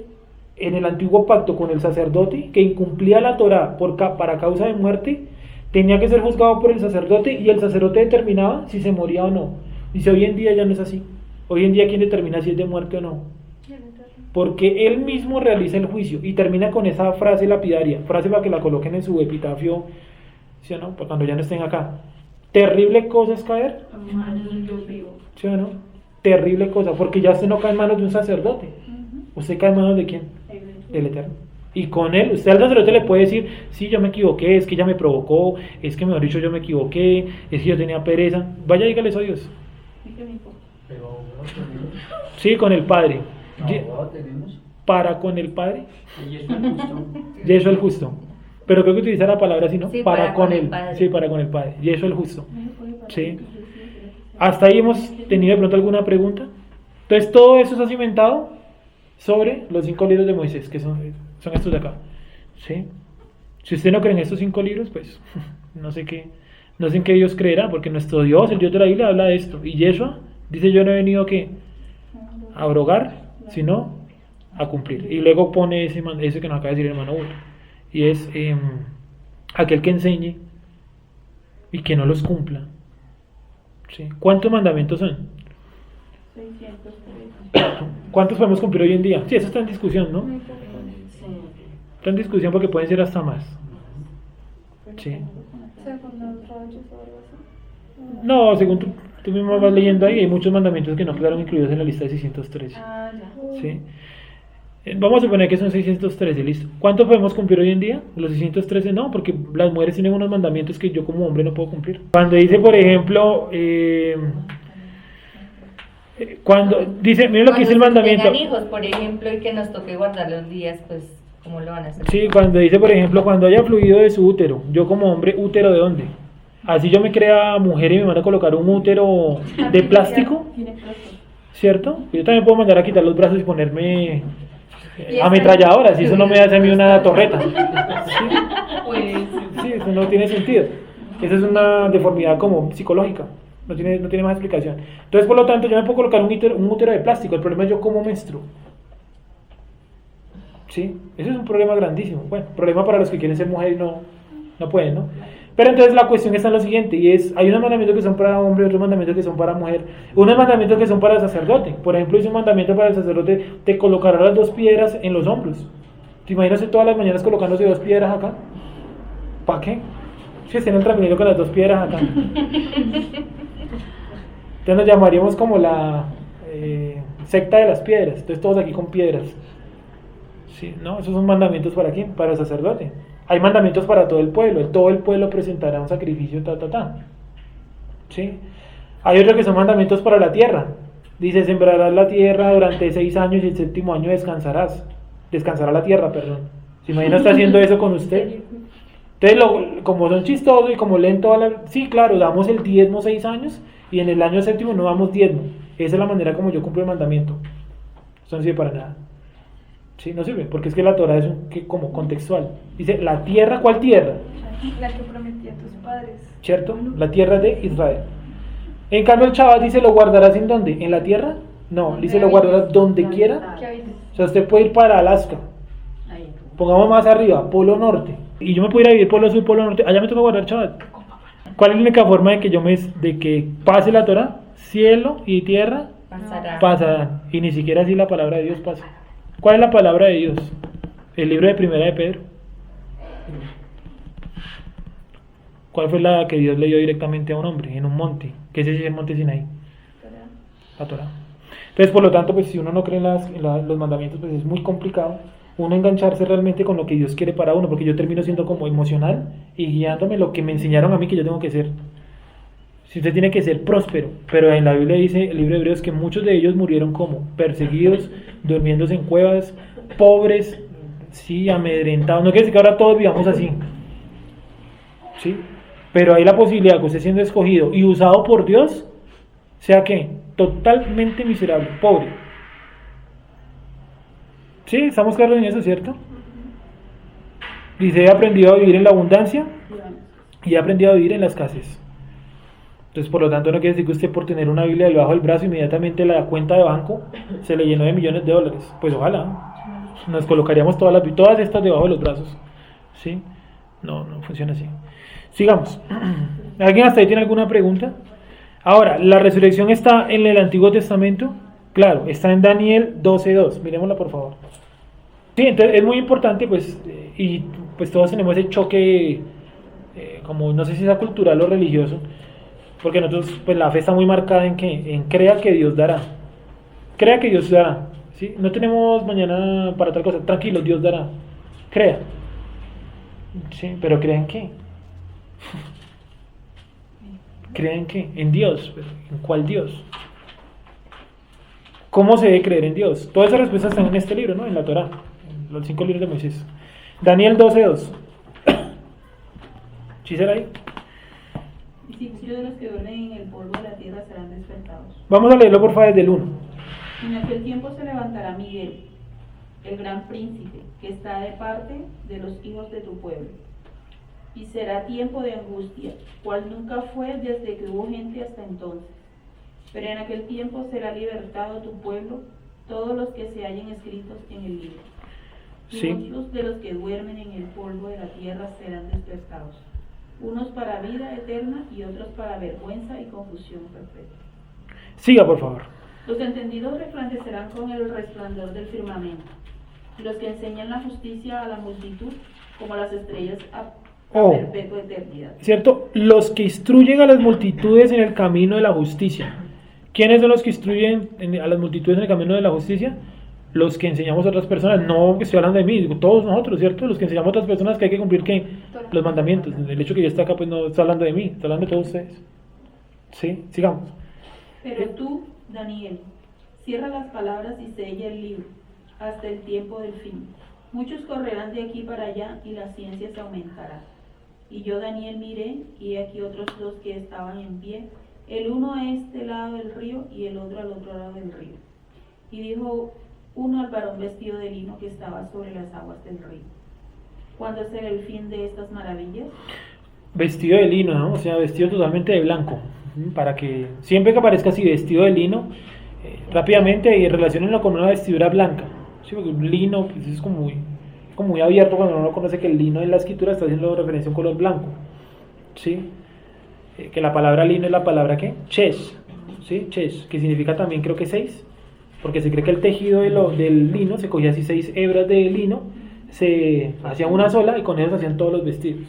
en el antiguo pacto con el sacerdote que incumplía la Torah para causa de muerte, tenía que ser juzgado por el sacerdote y el sacerdote determinaba si se moría o no. Dice, hoy en día ya no es así. Hoy en día, ¿quién determina si es de muerte o no? Porque él mismo realiza el juicio y termina con esa frase lapidaria, frase para que la coloquen en su epitafio, ¿sí o no? Pues cuando ya no estén acá. Terrible cosa es caer, ¿sí o no? Terrible cosa, porque ya usted no cae en manos de un sacerdote. ¿Usted cae en manos de quién? Del Eterno. Y con él, usted al sacerdote le puede decir, sí, yo me equivoqué, es que ella me provocó, es que mejor dicho yo me equivoqué, es que yo tenía pereza. Vaya, dígale eso a Dios. Pero abogado tenemos. Sí, con el Padre. Abogado tenemos. Para con el Padre. Y eso es justo. Yeshua el justo. Pero creo que utiliza la palabra así, ¿no? Sí, para con el él. Padre. Sí, para con el Padre. Yeshua el justo. Sí. ¿Hasta ahí hemos tenido de pronto alguna pregunta? Entonces todo eso está cimentado sobre los 5 libros de Moisés, que son estos de acá. ¿Sí? Si usted no cree en estos 5 libros, pues no sé en qué Dios creerá, porque nuestro Dios, el Dios de la Biblia, habla de esto. Y Yeshua dice, yo no he venido a abrogar, sino a cumplir. Y luego pone ese que nos acaba de decir el hermano Ur, y es aquel que enseñe y que no los cumpla. ¿Sí? ¿Cuántos mandamientos son? 603. ¿Cuántos podemos cumplir hoy en día? Sí, eso está en discusión, ¿no? Está en discusión porque pueden ser hasta más. Sí. Según los rollos o algo así. No, según tú mismo vas leyendo ahí, hay muchos mandamientos que no quedaron incluidos en la lista de 613. Ah, ya. ¿Sí? Vamos a suponer que son 613, listo. ¿Cuántos podemos cumplir hoy en día? Los 613 no, porque las mujeres tienen unos mandamientos que yo como hombre no puedo cumplir. Cuando dice, por ejemplo, cuando dice, miren lo que dice el mandamiento. Tengan hijos, por ejemplo, y que nos toque guardar los días, pues, ¿cómo lo van a hacer? Sí, cuando dice, por ejemplo, cuando haya fluido de su útero, yo como hombre, ¿útero de dónde? Así yo me crea mujer y me van a colocar un útero de plástico, ¿cierto? Yo también puedo mandar a quitar los brazos y ponerme ametralladoras, y eso no me hace a mí una torreta. Sí, eso no tiene sentido. Esa es una deformidad como psicológica, no tiene más explicación. Entonces, por lo tanto, yo me puedo colocar un útero de plástico, el problema es yo cómo menstruo. ¿Sí? Ese es un problema grandísimo. Bueno, problema para los que quieren ser mujeres y no pueden, ¿no? Pero entonces la cuestión está en lo siguiente, y es, hay unos mandamientos que son para hombre y otros mandamientos que son para mujer, unos mandamientos que son para el sacerdote. Por ejemplo, dice un mandamiento para el sacerdote, te colocará las 2 piedras en los hombros. ¿Te imaginas todas las mañanas colocándose 2 piedras acá? ¿Para qué? Si estén en el transmilenio con las 2 piedras acá. Entonces nos llamaríamos como la secta de las piedras, entonces todos aquí con piedras. Sí, ¿no? Esos son mandamientos ¿para quién? Para el sacerdote. Hay mandamientos para todo el pueblo presentará un sacrificio, ¿sí? Hay otros que son mandamientos para la tierra. Dice, sembrarás la tierra durante 6 años y el 7º año descansará la tierra, perdón. ¿Se imagina está haciendo eso con usted? Entonces, como son chistosos y como leen sí, claro, damos el diezmo 6 años y en el año 7º no damos diezmo. Esa es la manera como yo cumplo el mandamiento. Eso no sirve para nada. Sí, no sirve, porque es que la Torah es como contextual. Dice, la tierra, ¿cuál tierra? La que prometí a tus padres. ¿Cierto? La tierra de Israel. En cambio el Shabbat dice, ¿lo guardarás en dónde? ¿En la tierra? No, dice, lo guardarás donde quiera. ¿Qué habites? O sea, usted puede ir para Alaska. Pongamos más arriba, Polo Norte. Y yo me puedo ir a vivir Polo Sur, Polo Norte. Allá me toca guardar Shabbat. ¿Cuál es la única forma de que pase la Torah? Cielo y tierra pasarán. Y ni siquiera así la palabra de Dios pasa. ¿Cuál es la palabra de Dios? El libro de Primera de Pedro. ¿Cuál fue la que Dios le dio directamente a un hombre en un monte? ¿Qué es ese monte Sinaí? La Torah. Entonces, por lo tanto, pues si uno no cree en los mandamientos, pues es muy complicado uno engancharse realmente con lo que Dios quiere para uno, porque yo termino siendo como emocional y guiándome lo que me enseñaron a mí que yo tengo que ser. Si usted tiene que ser próspero, pero en la Biblia dice, el libro de Hebreos, que muchos de ellos murieron como perseguidos, durmiéndose en cuevas, pobres, sí, amedrentados. No quiere decir que ahora todos vivamos así, ¿sí? Pero hay la posibilidad que usted siendo escogido y usado por Dios, sea que totalmente miserable, pobre. Sí, estamos claros en eso, ¿cierto? Dice, he aprendido a vivir en la abundancia y he aprendido a vivir en la escasez. Entonces, por lo tanto, no quiere decir que usted por tener una Biblia debajo del brazo, inmediatamente la cuenta de banco se le llenó de millones de dólares. Pues ojalá, nos colocaríamos todas estas debajo de los brazos. ¿Sí? No funciona así. Sigamos. ¿Alguien hasta ahí tiene alguna pregunta? Ahora, ¿la resurrección está en el Antiguo Testamento? Claro, está en Daniel 12:2. Miremosla, por favor. Sí, entonces es muy importante, pues, y pues todos tenemos ese choque, como no sé si sea cultural o religioso, porque nosotros, pues la fe está muy marcada en crea que Dios dará. Crea que Dios dará. ¿Sí? No tenemos mañana para tal cosa. Tranquilo, Dios dará. Crea. Sí, pero ¿crea en qué? ¿Crea en qué? En Dios. ¿En cuál Dios? ¿Cómo se debe creer en Dios? Todas esas respuestas están en este libro, ¿no? En la Torá, en los 5 libros de Moisés. Daniel 12:2. ¿Sí será ahí? Y si de los que duermen en el polvo de la tierra serán despertados. Vamos a leerlo por favor desde el 1. En aquel tiempo se levantará Miguel, el gran príncipe, que está de parte de los hijos de tu pueblo. Y será tiempo de angustia, cual nunca fue desde que hubo gente hasta entonces. Pero en aquel tiempo será libertado tu pueblo, todos los que se hallen escritos en el libro. Y Sí. muchos de los que duermen en el polvo de la tierra serán despertados, unos para vida eterna y otros para vergüenza y confusión perpetua. Siga, por favor. Los entendidos resplandecerán con el resplandor del firmamento, y los que enseñan la justicia a la multitud como las estrellas a perpetua eternidad. ¿Cierto? Los que instruyen a las multitudes en el camino de la justicia. ¿Quiénes son los que instruyen a las multitudes en el camino de la justicia? Los que enseñamos a otras personas. No estoy hablando de mí, digo, todos nosotros, ¿cierto? Los que enseñamos a otras personas que hay que cumplir ¿qué? Los mandamientos. El hecho que yo esté acá, pues no está hablando de mí, está hablando de todos ustedes. ¿Sí? Sigamos. Pero tú, Daniel, cierra las palabras y sella el libro, hasta el tiempo del fin. Muchos correrán de aquí para allá y la ciencia se aumentará. Y yo, Daniel, miré, y aquí otros dos que estaban en pie, el uno a este lado del río y el otro al otro lado del río. Y dijo uno al varón vestido de lino que estaba sobre las aguas del río: ¿cuándo será el fin de estas maravillas? Vestido de lino, ¿no? O sea, vestido totalmente de blanco. Para que siempre que aparezca así vestido de lino, rápidamente y relaciónenlo con una vestidura blanca. Sí, porque un lino pues, es como muy abierto cuando uno conoce que el lino en la escritura está haciendo referencia a un color blanco. ¿Sí? Que la palabra lino es la palabra ¿qué? Chesh. ¿Sí? Chesh, que significa también creo que 6, porque se cree que el tejido del lino se cogía así 6 hebras de lino, se hacía una sola y con eso se hacían todos los vestidos.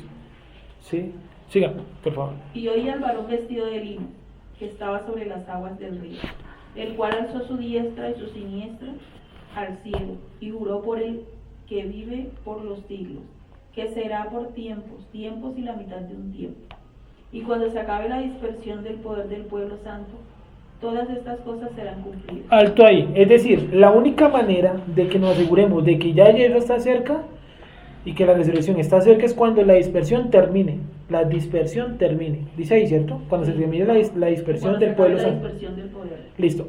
¿Sí? Siga, por favor. Y oí al varón vestido de lino, que estaba sobre las aguas del río, el cual alzó su diestra y su siniestra al cielo, y juró por el que vive por los siglos, que será por tiempos y la mitad de un tiempo. Y cuando se acabe la dispersión del poder del pueblo santo, todas estas cosas serán cumplidas. Alto ahí, es decir, la única manera de que nos aseguremos de que ya Yeshua está cerca y que la resurrección está cerca es cuando la dispersión termine. La dispersión termine. Dice ahí, ¿cierto? Cuando se termine la dispersión del pueblo santo. La dispersión del poder. Listo.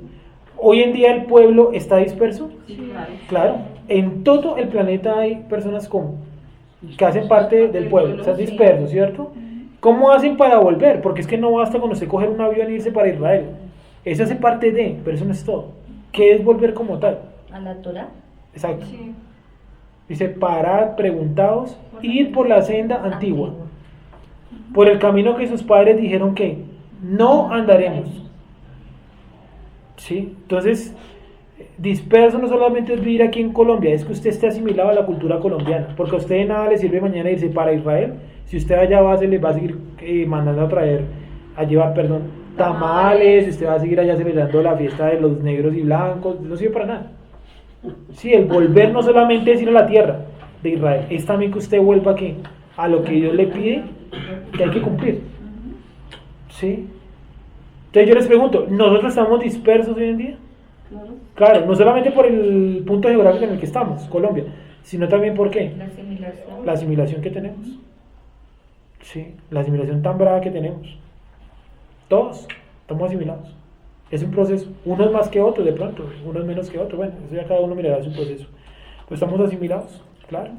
Hoy en día el pueblo está disperso. Sí, claro. Claro. En todo el planeta hay personas como que hacen parte del pueblo, están dispersos, ¿cierto? ¿Cómo hacen para volver? Porque es que no basta con usted coger un avión e irse para Israel. Eso hace parte de, pero eso no es todo. ¿Qué es volver como tal? ¿A la Torah? Exacto. Sí. Dice, parad, preguntaos, id por la senda antigua, por el camino que sus padres dijeron que no andaremos. ¿Sí? Entonces, disperso no solamente es vivir aquí en Colombia, es que usted esté asimilado a la cultura colombiana, porque a usted de nada le sirve mañana irse para Israel, si usted allá va, se le va a seguir mandando a llevar tamales, usted va a seguir allá celebrando la fiesta de los negros y blancos, no sirve para nada. Sí, el volver no solamente es ir a la tierra de Israel, es también que usted vuelva aquí a lo que Dios le pide, que hay que cumplir. ¿Sí? Entonces yo les pregunto, ¿nosotros estamos dispersos hoy en día? Claro, no solamente por el punto geográfico en el que estamos, Colombia, sino también por qué. La asimilación. La asimilación que tenemos. Sí, la asimilación tan brava que tenemos. Todos estamos asimilados. Es un proceso, unos más que otros de pronto, unos menos que otros, bueno, eso ya cada uno mirará su proceso. Pues estamos asimilados, claro.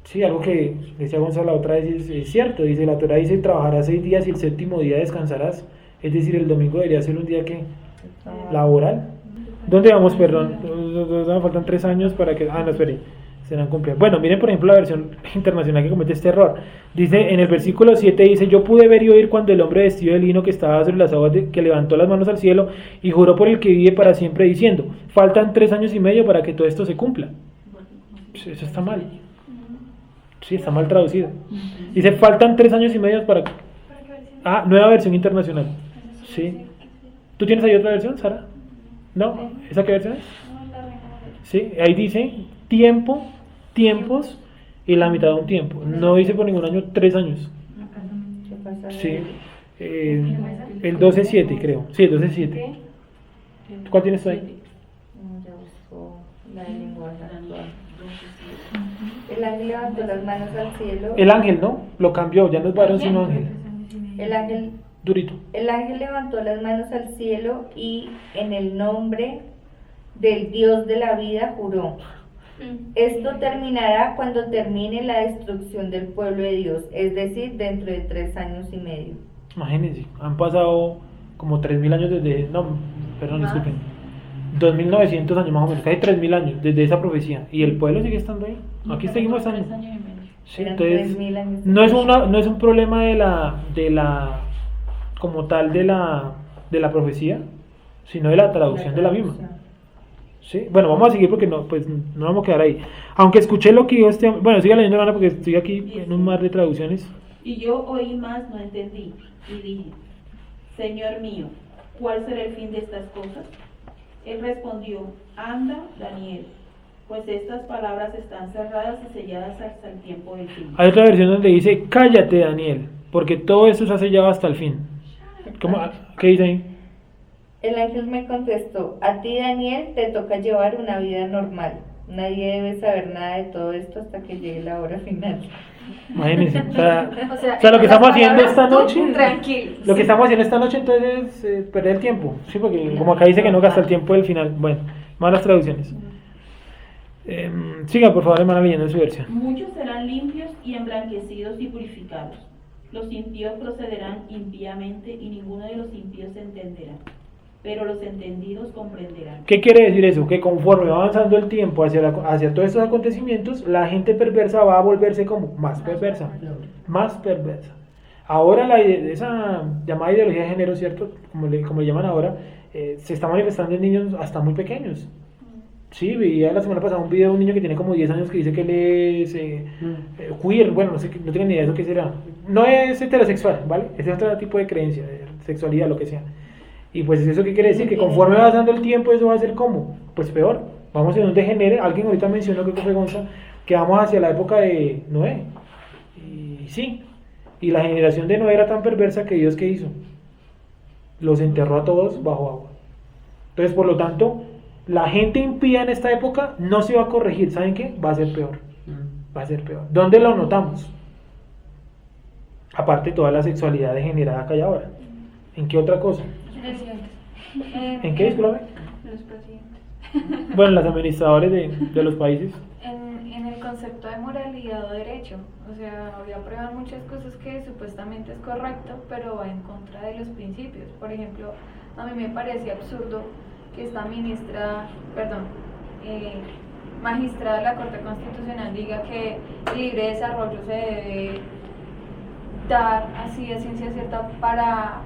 Sí, algo que decía Gonzalo la otra vez es cierto, dice la Torah dice trabajarás 6 días y el 7º día descansarás, es decir, el domingo debería ser un día que laboral. ¿Dónde vamos, perdón? Me faltan 3 años para que... no, espere. serán cumplidas. Bueno, miren por ejemplo la versión internacional que comete este error. Dice, en el versículo 7 dice, yo pude ver y oír cuando el hombre vestido de lino que estaba sobre las aguas, que levantó las manos al cielo y juró por el que vive para siempre diciendo, faltan 3 años y medio para que todo esto se cumpla. Pues eso está mal. Sí, está mal traducido. Dice, faltan 3 años y medio para... Ah, nueva versión internacional. Sí. ¿Tú tienes ahí otra versión, Sara? ¿No? ¿Esa qué versión es? Sí, ahí dice tiempos y la mitad de un tiempo. No dice por ningún año 3 años. Sí. El 12.7 creo. Sí, el 12.7. ¿Cuál tienes tú ahí? Ya busco la del lenguaje actual. El ángel levantó las manos al cielo. El ángel, ¿no? Lo cambió, ya no es varón sino ángel. El ángel, Durito. el ángel levantó las manos al cielo y en el nombre del Dios de la vida juró. Esto terminará cuando termine la destrucción del pueblo de Dios, es decir, dentro de 3 años y medio. Imagínense, han pasado como 3.000 años desde... No, perdón, disculpen. 2.900 años más o menos, casi 3.000 años desde esa profecía. Y el pueblo sigue estando ahí. Aquí seguimos estando. Sí, Eran entonces, 3.000 años. no es un problema de la como tal de la profecía, sino de la traducción de la misma. Sí, bueno, vamos a seguir porque no vamos a quedar ahí. Aunque escuché lo que dijo bueno, siga leyendo, hermana, porque estoy aquí en un mar de traducciones. Y yo oí más, no entendí, y dije, Señor mío, ¿cuál será el fin de estas cosas? Él respondió, anda, Daniel, pues estas palabras están cerradas y selladas hasta el tiempo del fin. Hay otra versión donde dice, cállate, Daniel, porque todo esto se ha sellado hasta el fin. ¿Qué dice ahí? El ángel me contestó, a ti, Daniel, te toca llevar una vida normal. Nadie debe saber nada de todo esto hasta que llegue la hora final. Imagínense, o sea, lo que estamos haciendo esta noche, Tranquilo. lo que estamos haciendo esta noche entonces es perder el tiempo, sí, porque como acá dice que no gasta el tiempo del final. Bueno, malas traducciones. Siga por favor, hermana, leyendo su versión. Muchos serán limpios y emblanquecidos y purificados. Los impíos procederán impíamente y ninguno de los impíos se entenderá. Pero los entendidos comprenderán. ¿Qué quiere decir eso? Que conforme va avanzando el tiempo hacia todos estos acontecimientos, la gente perversa va a volverse como más perversa. Ahora esa llamada ideología de género, ¿cierto? Como le llaman ahora, se está manifestando en niños hasta muy pequeños. Sí, veía la semana pasada un video de un niño que tiene como 10 años que dice que él es queer, bueno, no sé, no tengo ni idea de eso qué será. No es heterosexual, ¿vale? Es otro tipo de creencia, de sexualidad, lo que sea. Y pues eso qué quiere decir, que conforme va pasando el tiempo eso va a ser como, pues peor, vamos en un degenere. Alguien ahorita mencionó, creo que fue Gonza, que vamos hacia la época de Noé, y sí, y la generación de Noé era tan perversa que Dios, ¿qué hizo? Los enterró a todos bajo agua. Entonces, por lo tanto, la gente impía en esta época no se va a corregir, ¿saben qué? Va a ser peor, va a ser peor. ¿Dónde lo notamos? Aparte toda la sexualidad degenerada que hay ahora, ¿en qué otra cosa? ¿En qué, disculpe? Los presidentes. Bueno, los administradores de los países. En el concepto de moralidad o derecho, o sea, hoy aprueban muchas cosas que supuestamente es correcto, pero va en contra de los principios. Por ejemplo, a mí me parece absurdo que esta magistrada de la Corte Constitucional diga que el libre desarrollo se debe dar así de ciencia cierta para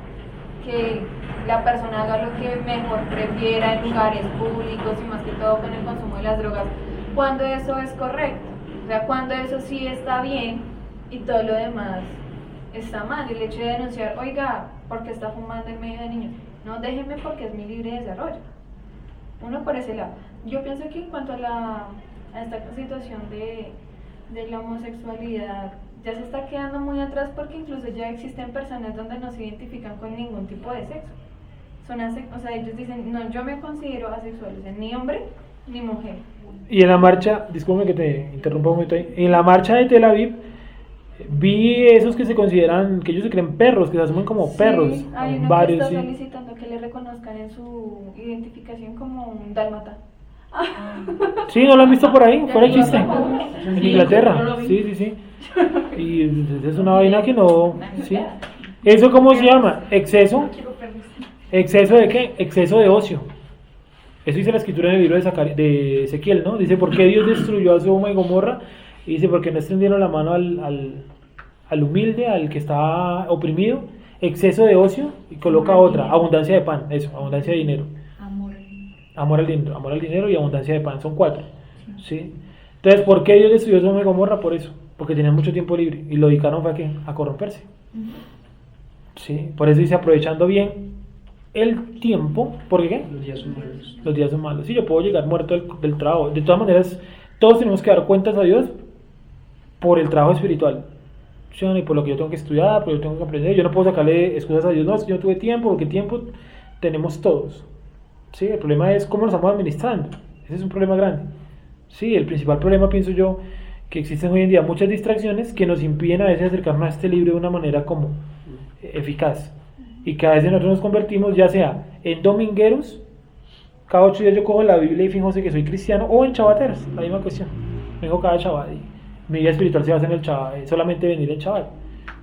que la persona haga lo que mejor prefiera en lugares públicos y más que todo con el consumo de las drogas, cuando eso es correcto, o sea, cuando eso sí está bien y todo lo demás está mal. El hecho de denunciar, oiga, ¿por qué está fumando en medio de niños? No, déjeme porque es mi libre desarrollo. Uno por ese lado. Yo pienso que en cuanto a esta situación de la homosexualidad, ya se está quedando muy atrás porque incluso ya existen personas donde no se identifican con ningún tipo de sexo. O sea, ellos dicen, no, yo me considero asexual, o sea, ni hombre ni mujer. Y en la marcha, disculpe que te interrumpa un momento ahí, en la marcha de Tel Aviv vi esos que se consideran, que ellos se creen perros, que se asumen como perros. Hay uno varios, que está sí. solicitando que le reconozcan en su identificación como un dálmata. Sí, ¿no lo han visto por ahí? Fuera existe. Sí, En Inglaterra. Sí. Y es una vaina que no... ¿sí? ¿Eso cómo se llama? ¿Exceso? ¿Exceso de qué? Exceso de ocio. Eso dice la escritura en el libro de Ezequiel, ¿no? Dice, ¿por qué Dios destruyó a Sodoma y Gomorra? Y dice, porque no extendieron la mano al humilde, al que está oprimido, exceso de ocio, y coloca otra, abundancia de pan, eso, abundancia de dinero. Amor al dinero y abundancia de pan, son 4. ¿Sí? Entonces, ¿por qué Dios destruyó a Sodoma y Gomorra? Por eso, porque tenían mucho tiempo libre, y lo dedicaron fue a ¿qué? A corromperse. ¿Sí? Por eso dice, aprovechando bien el tiempo, ¿por qué? Los días son malos. Los días son malos. Sí, yo puedo llegar muerto del trabajo. De todas maneras, todos tenemos que dar cuentas a Dios por el trabajo espiritual. ¿Sí? Y por lo que yo tengo que estudiar, por lo que yo tengo que aprender. Yo no puedo sacarle excusas a Dios. No, es que yo no tuve tiempo, porque tiempo tenemos todos. ¿Sí? El problema es cómo nos estamos administrando. Ese es un problema grande. Sí, el principal problema, pienso yo, que existen hoy en día muchas distracciones que nos impiden a veces acercarnos a este libro de una manera como eficaz. Y cada vez nosotros nos convertimos, ya sea en domingueros, cada 8 días yo cojo la Biblia y fijo que soy cristiano, o en chabateros, la misma cuestión. Vengo cada chabat y mi vida espiritual se basa en el chabat, solamente venir en chabat.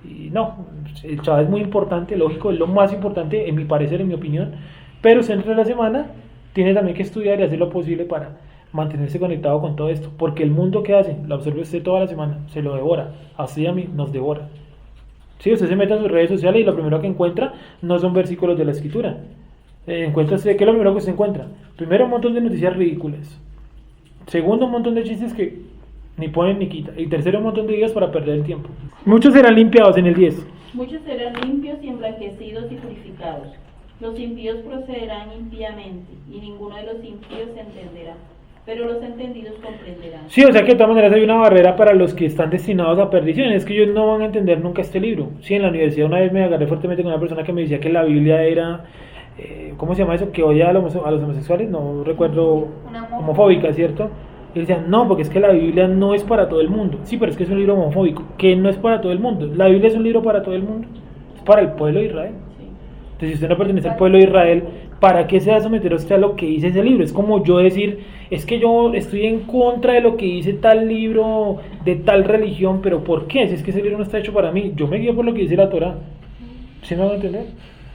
Y no, el chabat es muy importante, lógico, es lo más importante, en mi parecer, en mi opinión, pero dentro de la semana tiene también que estudiar y hacer lo posible para mantenerse conectado con todo esto, porque el mundo que hace, lo observa usted toda la semana, se lo devora, así a mí nos devora. Si usted se mete a sus redes sociales y lo primero que encuentra no son versículos de la escritura. Encuentra usted, ¿qué es lo primero que usted encuentra? Primero, un montón de noticias ridículas. Segundo, un montón de chistes que ni ponen ni quitan. Y tercero, un montón de videos para perder el tiempo. Muchos serán limpiados en el 10. Muchos serán limpios y emblanquecidos y purificados. Los impíos procederán impíamente, y ninguno de los impíos se entenderá, pero los entendidos comprenderán. Sí, o sea que de todas maneras hay una barrera para los que están destinados a perdición. Es que ellos no van a entender nunca este libro. Sí, en la universidad una vez me agarré fuertemente con una persona que me decía que la Biblia era, ¿cómo se llama eso? Que odia a los homosexuales, no recuerdo, homofóbica, ¿cierto? Y decían, no, porque es que la Biblia no es para todo el mundo. Sí, pero es que es un libro homofóbico, que no es para todo el mundo. La Biblia es un libro para todo el mundo, es para el pueblo de Israel. Entonces, si usted no pertenece al pueblo de Israel, ¿para qué se va a someter usted a lo que dice ese libro? Es como yo decir, es que yo estoy en contra de lo que dice tal libro de tal religión, pero ¿por qué? Si es que ese libro no está hecho para mí, yo me guío por lo que dice la Torá. ¿Sí me van a entender?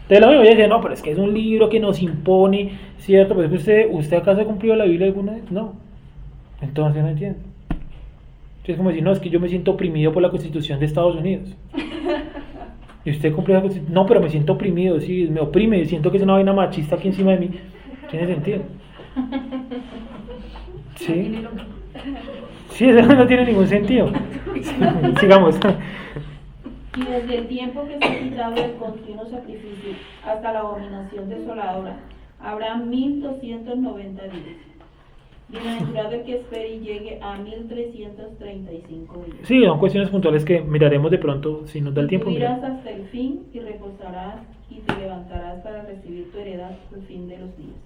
Entonces la Biblia dice, no, pero es que es un libro que nos impone, ¿cierto? Pues ¿usted acaso ha cumplido la Biblia alguna vez? No. Entonces no entiendo. Es como decir, no, es que yo me siento oprimido por la Constitución de Estados Unidos. Y usted cumple la Constitución. No, pero me siento oprimido, sí, me oprime, siento que es una vaina machista aquí encima de mí. ¿Tiene sentido? Sí. Sí, eso no tiene ningún sentido. Sí, sigamos. Y desde el tiempo que se ha quitado el continuo sacrificio hasta la abominación desoladora, habrá 1290 días. Bienaventurado el que espere y llegue a 1335 días. Sí, son cuestiones puntuales que miraremos de pronto si nos da el tiempo. Tú irás hasta el fin y reposarás y te levantarás para recibir tu heredad al fin de los días.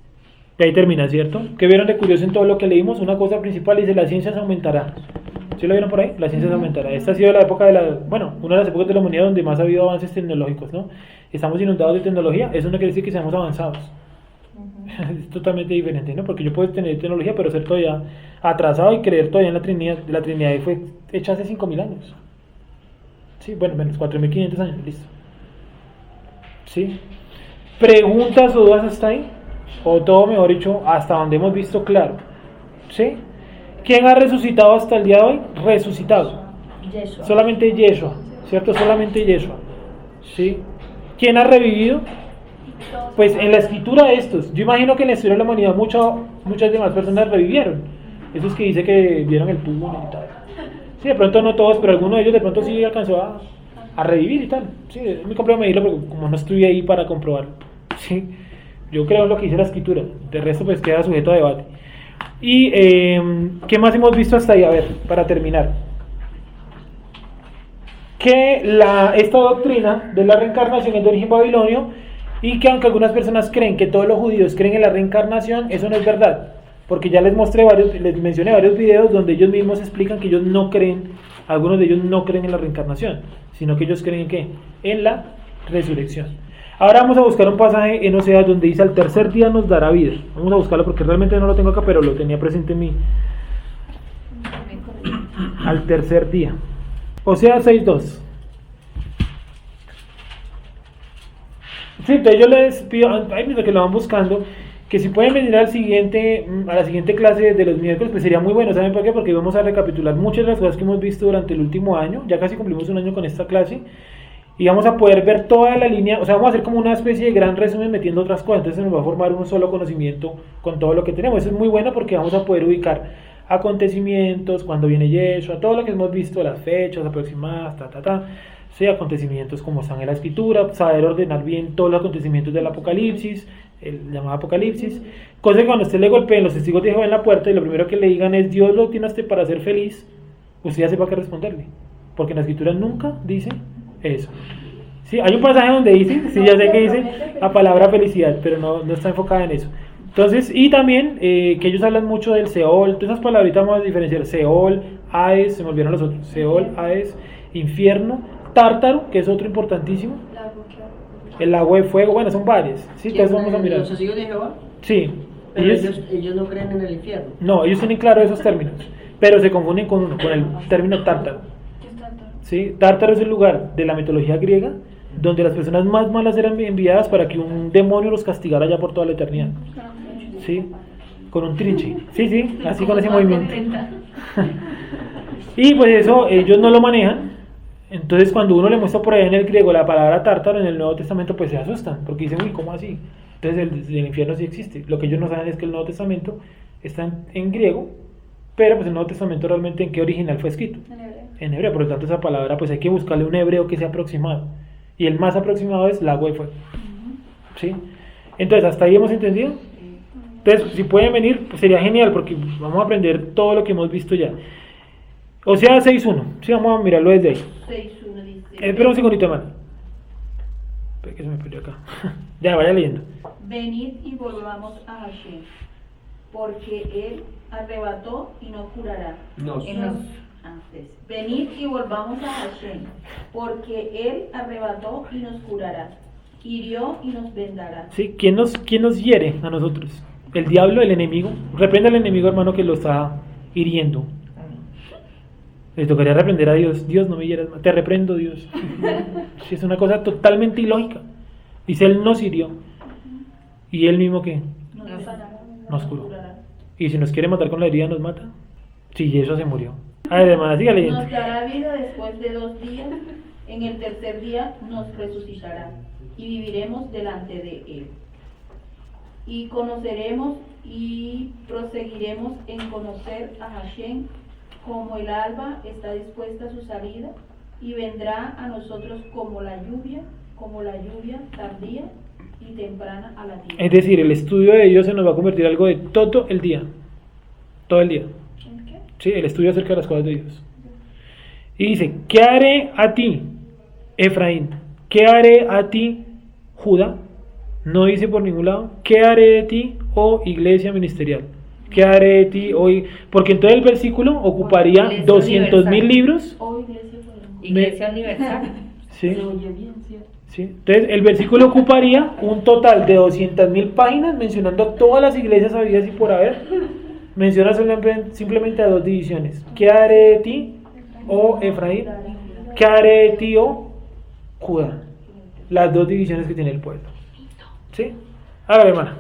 Y ahí termina, ¿cierto? ¿Qué vieron de curioso en todo lo que leímos? Una cosa principal dice, la ciencia se aumentará. ¿Sí lo vieron por ahí? La ciencia se aumentará. Esta ha sido la época una de las épocas de la humanidad donde más ha habido avances tecnológicos, ¿no? Estamos inundados de tecnología, eso no quiere decir que seamos avanzados. Es totalmente diferente, ¿no? Porque yo puedo tener tecnología, pero ser todavía atrasado y creer todavía en la Trinidad. La Trinidad fue hecha hace 5.000 años. Sí, bueno, menos 4.500 años, listo. ¿Sí? ¿Preguntas o dudas hasta ahí? O todo, mejor dicho, hasta donde hemos visto claro. ¿Sí? ¿Quién ha resucitado hasta el día de hoy? Resucitado. Yeshua. Solamente Yeshua, ¿cierto? Solamente Yeshua. ¿Sí? ¿Quién ha revivido? Pues en la escritura de estos, yo imagino que en la historia de la humanidad muchas demás personas revivieron. Esos que dice que vieron el túnel y tal. Sí, de pronto no todos, pero alguno de ellos de pronto sí alcanzó a revivir y tal. Sí, es muy complejo medirlo porque como no estuve ahí para comprobarlo. Sí, yo creo en lo que dice la escritura. De resto pues queda sujeto a debate. Y ¿qué más hemos visto hasta ahí? A ver, para terminar. Que esta doctrina de la reencarnación es de origen babilonio. Y que aunque algunas personas creen que todos los judíos creen en la reencarnación, eso no es verdad, porque ya les mencioné varios videos donde ellos mismos explican que ellos no creen, algunos de ellos no creen en la reencarnación, sino que ellos creen en ¿qué? En la resurrección. Ahora vamos a buscar un pasaje en Oseas donde dice al tercer día nos dará vida. Vamos a buscarlo porque realmente no lo tengo acá, pero lo tenía presente en mí. Al tercer día. Oseas 6:2. Sí, entonces yo les pido, ahí mismo que lo van buscando, que si pueden venir a la siguiente clase de los miércoles, pues sería muy bueno. ¿Saben por qué? Porque vamos a recapitular muchas de las cosas que hemos visto durante el último año. Ya casi cumplimos un año con esta clase. Y vamos a poder ver toda la línea, o sea, vamos a hacer como una especie de gran resumen metiendo otras cosas. Entonces se nos va a formar un solo conocimiento con todo lo que tenemos. Eso es muy bueno porque vamos a poder ubicar acontecimientos, cuando viene Yeshua, todo lo que hemos visto, las fechas aproximadas, sí, acontecimientos como están en la escritura, saber ordenar bien todos los acontecimientos del Apocalipsis, el llamado Apocalipsis, cosa que cuando usted le golpeen los testigos de Jehová en la puerta y lo primero que le digan es Dios lo tiene a usted para ser feliz, usted ya sepa qué responderle, porque en la escritura nunca dice eso. Sí, hay un pasaje donde dice, sí, ya sé que dice la palabra felicidad, pero no está enfocada en eso. Entonces, y también que ellos hablan mucho del Seol, todas esas palabritas vamos a diferenciar, Seol, Hades, se me olvidaron los otros, Seol, Hades, infierno, Tártaro, que es otro importantísimo, el lago de fuego, bueno, son varios, sí, entonces vamos a mirar. ¿Los testigos de Jehová? Sí. Pero ellos no creen en el infierno. No, ellos tienen claro esos términos, pero se confunden con el término Tártaro. Sí, Tártaro es el lugar de la mitología griega donde las personas más malas eran enviadas para que un demonio los castigara ya por toda la eternidad. Sí, con un trinche. Sí, así con ese movimiento. Y pues eso ellos no lo manejan. Entonces cuando uno le muestra por ahí en el griego la palabra tártaro en el Nuevo Testamento, pues se asustan, porque dicen, uy, ¿cómo así? Entonces el infierno sí existe. Lo que ellos no saben es que el Nuevo Testamento está en griego, pero pues el Nuevo Testamento realmente en qué original fue escrito. En hebreo, por lo tanto esa palabra pues hay que buscarle un hebreo que sea aproximado. Y el más aproximado es lago de fuego. ¿Sí? Entonces, ¿hasta ahí hemos entendido? Entonces, si pueden venir, pues sería genial, porque vamos a aprender todo lo que hemos visto ya. O sea, 6.1. Sí, vamos a mirarlo desde ahí. 6.1 dice. Espera un segundito, hermano. Espera que se me perdió acá. Ya, vaya leyendo. Venid y volvamos a Hashem, porque él arrebató y no curará. Antes. Venid y volvamos a Hashem, porque él arrebató y nos curará, hirió y nos vendará. Sí, ¿quién nos hiere a nosotros? El diablo, el enemigo. Reprenda al enemigo, hermano, que lo está hiriendo. Le tocaría reprender a Dios. Dios, no me hieras más. Te reprendo, Dios. Sí, es una cosa totalmente ilógica. Dice, él nos hirió. ¿Y él mismo qué? Nos curó. ¿Y si nos quiere matar con la herida, nos mata? Sí, eso se murió. A ver, hermana, siga leyendo. Nos dará vida después de 2 días, en el tercer día nos resucitará, y viviremos delante de él. Y conoceremos y proseguiremos en conocer a Hashem, como el alba está dispuesta a su salida, y vendrá a nosotros como la lluvia tardía y temprana a la tierra. Es decir, el estudio de Dios se nos va a convertir en algo de todo el día. Todo el día. Sí, el estudio acerca de las cosas de Dios. Y dice, ¿qué haré a ti, Efraín? ¿Qué haré a ti, Judá? No dice por ningún lado, ¿qué haré de ti, oh iglesia ministerial? ¿Qué haré de ti hoy? Porque entonces el versículo ocuparía 200.000 libros. Iglesia Universal. Sí. Sí. Entonces el versículo ocuparía un total de 200.000 páginas mencionando todas las iglesias habidas y por haber. Menciona simplemente a 2 divisiones. ¿Qué haré de ti, oh Efraín? ¿Qué haré de ti, oh Judá? Las 2 divisiones que tiene el pueblo. ¿Sí? A ver, hermana.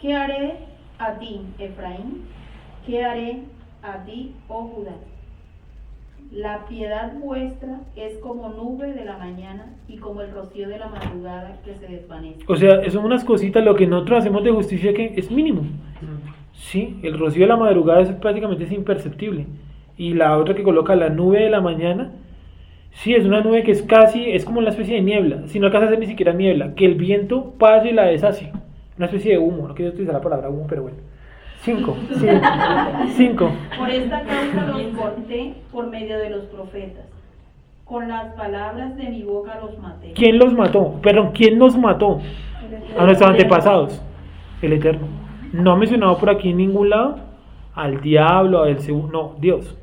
¿Qué haré a ti, Efraín? ¿Qué haré a ti, oh Judá? La piedad vuestra es como nube de la mañana y como el rocío de la madrugada que se desvanece. O sea, son unas cositas, lo que nosotros hacemos de justicia que es mínimo. Sí, el rocío de la madrugada es prácticamente imperceptible. Y la otra que coloca la nube de la mañana, sí, es una nube que es como una especie de niebla. Si no alcanza a ser ni siquiera niebla, que el viento pase y la deshace. Una especie de humo, no quiero utilizar la palabra humo, pero bueno. 5. Por esta causa los corté por medio de los profetas. Con las palabras de mi boca los maté. ¿Quién los mató? Perdón, ¿quién nos mató? A nuestros antepasados. El Eterno. No ha mencionado por aquí en ningún lado al diablo, a Belcebú, no, Dios.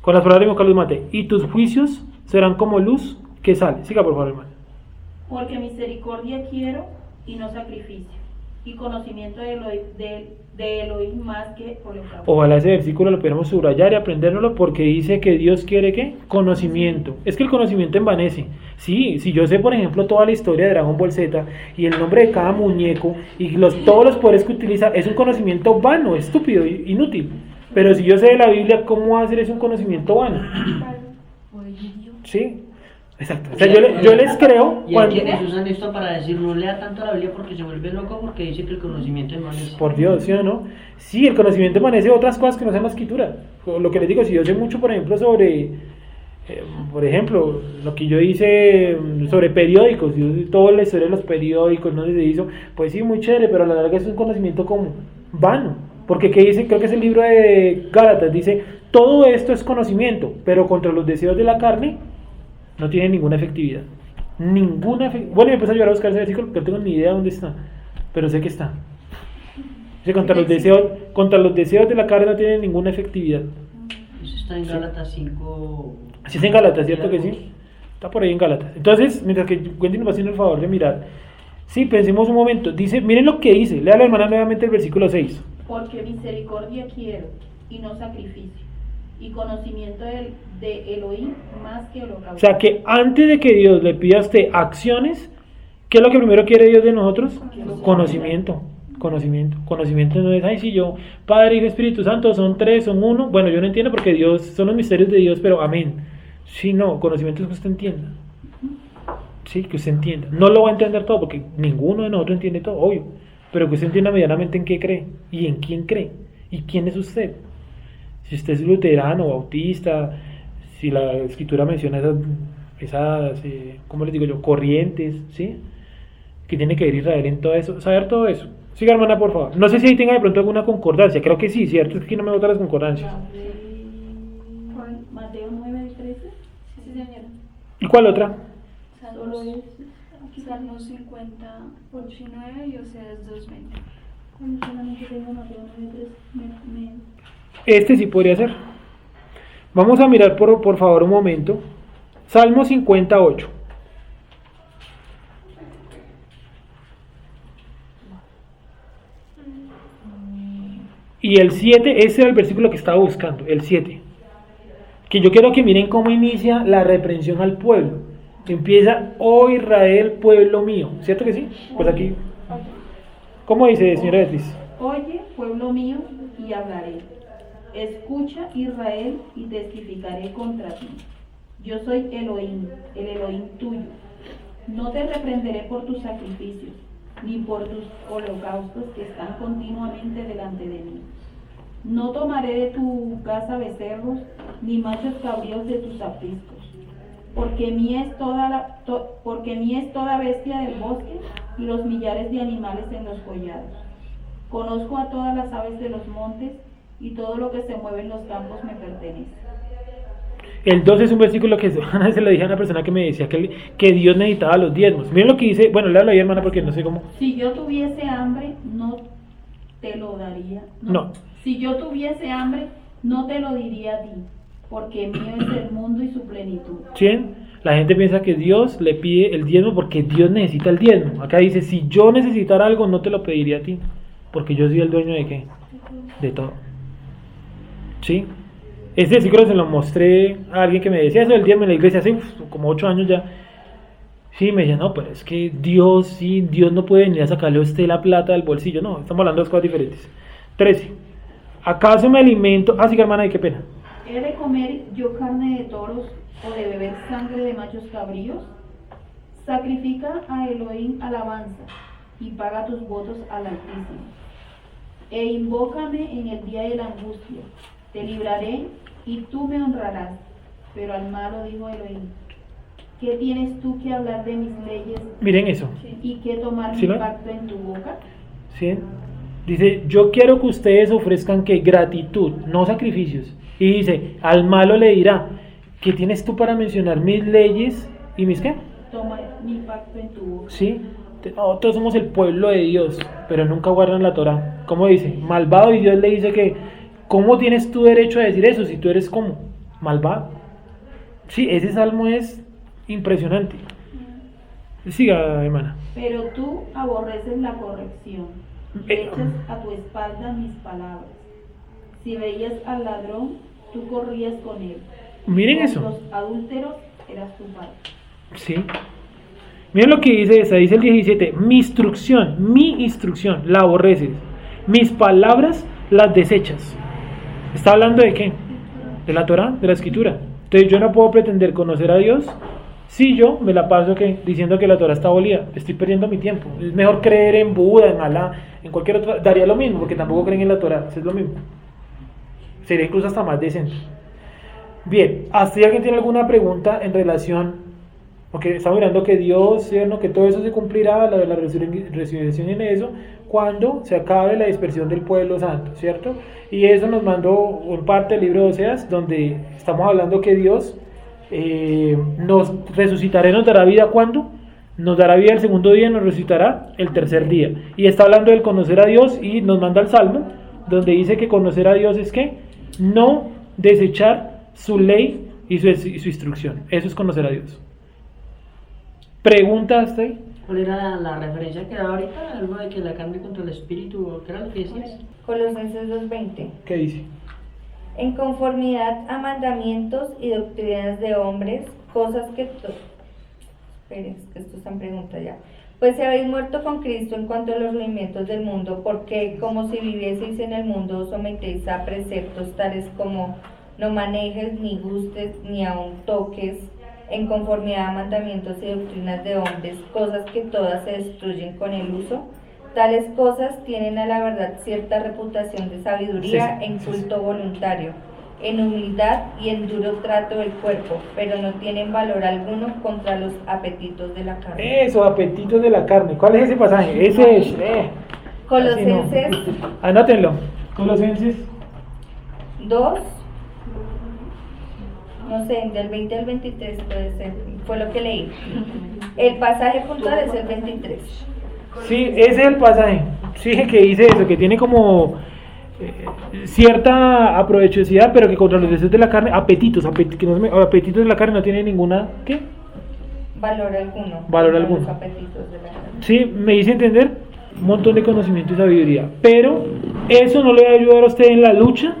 Con las palabras de mi boca los maté. Y tus juicios serán como luz que sale. Siga por favor, hermano. Porque misericordia quiero y no sacrificio, y conocimiento de Elohim más que holocausto. Ojalá ese versículo lo pudiéramos subrayar y aprendérnoslo porque dice que Dios quiere ¿qué? Conocimiento. Es que el conocimiento envanece. Sí, si yo sé por ejemplo toda la historia de Dragon Ball Z y el nombre de cada muñeco y todos los poderes que utiliza, es un conocimiento vano, estúpido, inútil. Pero si yo sé de la Biblia, ¿cómo va a ser eso un conocimiento vano? Sí, exacto. O sea, yo les creo Y hay quienes usan esto para decir no lea tanto la Biblia porque se vuelve loco porque dice que el conocimiento envanece. Por Dios, ¿sí o no? Sí, el conocimiento envanece otras cosas que no sean la escritura. Lo que les digo, si yo sé mucho, por ejemplo, sobre, por ejemplo, lo que yo hice sobre periódicos, yo sé toda la historia de los periódicos, no sé si se hizo, pues sí, muy chévere, pero a la larga es un conocimiento como vano. Porque ¿qué dice? Creo que es el libro de Gálatas, dice, todo esto es conocimiento, pero contra los deseos de la carne no tiene ninguna efectividad. Bueno, me empecé a llorar a buscar ese versículo porque no tengo ni idea dónde está, pero sé que está. Dice, contra los deseos de la carne no tiene ninguna efectividad. Eso está en Gálatas 5. Así es en Gálatas, ¿cierto que sí? Está por ahí en Gálatas. Entonces, mientras que Wendy nos va haciendo el favor de mirar, sí, pensemos un momento. Dice, miren lo que dice. Lea la hermana nuevamente el versículo 6. Porque misericordia quiero y no sacrificio, y conocimiento de Elohim más que holocausto. O sea que antes de que Dios le pida a usted acciones, ¿qué es lo que primero quiere Dios de nosotros? Conocimiento. Conocimiento no es, ay, si yo, Padre, Hijo, Espíritu Santo, son tres, son uno. Bueno, yo no entiendo porque Dios, son los misterios de Dios, pero amén. Sí, no, conocimiento es que usted entienda. Sí, que usted entienda. No lo va a entender todo porque ninguno de nosotros entiende todo, obvio. Pero que usted entienda medianamente en qué cree y en quién cree y quién es usted. Si usted es luterano, bautista, si la escritura menciona esas ¿cómo les digo yo? Corrientes, ¿sí? Que tiene que ver Israel en todo eso, saber todo eso. Siga, hermana, por favor. No sé si ahí tenga de pronto alguna concordancia, creo que sí, ¿cierto? Es que aquí no me gustan las concordancias. Mateo 9:13. Sí, señora. ¿Y cuál otra? Solo es Salmos 58 y 9 y Oseas 2:20. solamente tengo Mateo 9:13. Este sí podría ser. Vamos a mirar por favor un momento. Salmo 58. Y el 7, ese era el versículo que estaba buscando, el 7. Que yo quiero que miren cómo inicia la reprensión al pueblo. Empieza, oh Israel, pueblo mío. ¿Cierto que sí? Pues aquí. ¿Cómo dice, señora Beatriz? Oye, pueblo mío, y hablaré. Escucha, Israel, y testificaré contra ti. Yo soy Elohim, el Elohim tuyo. No te reprenderé por tus sacrificios, ni por tus holocaustos que están continuamente delante de mí. No tomaré de tu casa becerros, ni machos cabríos de tus apriscos, porque mía es toda bestia del bosque y los millares de animales en los collados. Conozco a todas las aves de los montes, y todo lo que se mueve en los campos me pertenece. El 2 es un versículo que una vez se le dije a una persona que me decía que Dios necesitaba los diezmos. Miren lo que dice, bueno, léalo ahí, hermana, porque no sé cómo. Si yo tuviese hambre, no te lo daría. No. Si yo tuviese hambre, no te lo diría a ti, porque mío es el mundo y su plenitud. ¿Sí? La gente piensa que Dios le pide el diezmo porque Dios necesita el diezmo. Acá dice, si yo necesitara algo, no te lo pediría a ti, porque yo soy el dueño de ¿qué? De todo. ¿Sí? Este versículo se lo mostré a alguien que me decía eso del diezmo en la iglesia hace como 8 años ya. Sí, me decía, no, pero es que Dios, sí, Dios no puede venir a sacarle a usted la plata del bolsillo. No, estamos hablando de dos cosas diferentes. 13. ¿Acaso me alimento? Ah, sí, hermana, qué pena. ¿He de comer yo carne de toros o de beber sangre de machos cabríos? Sacrifica a Elohim alabanza y paga tus votos al Altísimo. E invócame en el día de la angustia. Te libraré y tú me honrarás. Pero al malo dijo Elohim, ¿qué tienes tú que hablar de mis leyes? Miren eso. ¿Y qué tomar ¿Sí mi lo? pacto en tu boca? ¿Sí? Dice, yo quiero que ustedes ofrezcan que gratitud, no sacrificios. Y dice, al malo le dirá, ¿qué tienes tú para mencionar mis leyes y mis qué? Toma mi pacto en tu boca. ¿Sí? Nosotros somos el pueblo de Dios, pero nunca guardan la Torah. ¿Cómo dice? Malvado, y Dios le dice que, ¿cómo tienes tú derecho a decir eso si tú eres como malvado? Sí, ese salmo es impresionante. Siga, hermana. Pero tú aborreces la corrección, echas a tu espalda mis palabras. Si veías al ladrón, tú corrías con él. Miren Con eso. los adúlteros eras tu padre. Sí. Miren lo que dice esa, dice el 17, mi instrucción, la aborreces, mis palabras las desechas. ¿Está hablando de qué? De la Torah, de la Escritura. Entonces yo no puedo pretender conocer a Dios si yo me la paso diciendo que la Torah está abolida. Estoy perdiendo mi tiempo. Es mejor creer en Buda, en Alá, en cualquier otra, daría lo mismo, porque tampoco creen en la Torah, es lo mismo. Sería incluso hasta más decente. Bien, ¿hasta ahí alguien tiene alguna pregunta en relación? Porque estamos mirando que Dios, ¿cierto? Que todo eso se cumplirá, la de la resurrección y en eso, cuando se acabe la dispersión del pueblo santo, ¿cierto? Y eso nos mandó en parte el libro de Oseas, donde estamos hablando que Dios nos resucitará y nos dará vida, ¿cuándo? Nos dará vida el segundo día y nos resucitará el tercer día. Y está hablando del conocer a Dios y nos manda el Salmo, donde dice que conocer a Dios es que no desechar su ley y su instrucción. Eso es conocer a Dios. ¿Pregunta hasta ahí? ¿Cuál era la referencia que daba ahorita? Algo de que la carne contra el espíritu, ¿qué era lo que decías? Colosenses 2:20. ¿Qué dice? En conformidad a mandamientos y doctrinas de hombres, cosas que... Esperen, que esto está en pregunta ya. Pues si habéis muerto con Cristo en cuanto a los movimientos del mundo, porque como si vivieseis en el mundo os sometéis a preceptos tales como no manejes, ni gustes, ni aun toques, en conformidad a mandamientos y doctrinas de hombres, cosas que todas se destruyen con el uso. Tales cosas tienen a la verdad cierta reputación de sabiduría en culto voluntario, en humildad y en duro trato del cuerpo, pero no tienen valor alguno contra los apetitos de la carne. Eso, apetitos de la carne. ¿Cuál es ese pasaje? Ese es. Colosenses Anótenlo. Colosenses 2, no sé, del 20 al 23 puede ser, fue lo que leí. El pasaje puntual es el 23. Sí, ese es el pasaje. Sí, que dice eso, que tiene como cierta aprovechosidad, pero que contra los deseos de la carne, apetitos de la carne no tiene ninguna, ¿qué? Valor alguno. Valor contra alguno. Los apetitos de la carne. Sí, me hice entender un montón de conocimiento y sabiduría, pero eso no le va a ayudar a usted en la lucha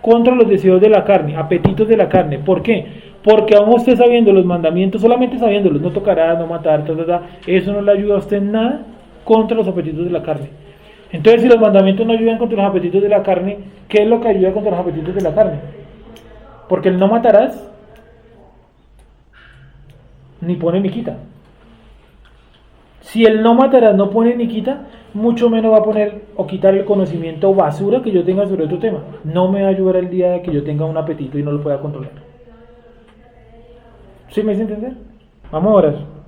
contra los deseos de la carne, apetitos de la carne. ¿Por qué? Porque aún usted sabiendo los mandamientos, solamente sabiéndolos, no tocarás, no matar, eso no le ayuda a usted en nada contra los apetitos de la carne. Entonces, si los mandamientos no ayudan contra los apetitos de la carne, ¿qué es lo que ayuda contra los apetitos de la carne? Porque el no matarás ni pone ni quita. Si el no matarás no pone ni quita, mucho menos va a poner o quitar el conocimiento basura que yo tenga sobre otro tema. No me va a ayudar el día de que yo tenga un apetito y no lo pueda controlar. ¿Sí me hice entender? Vamos a orar.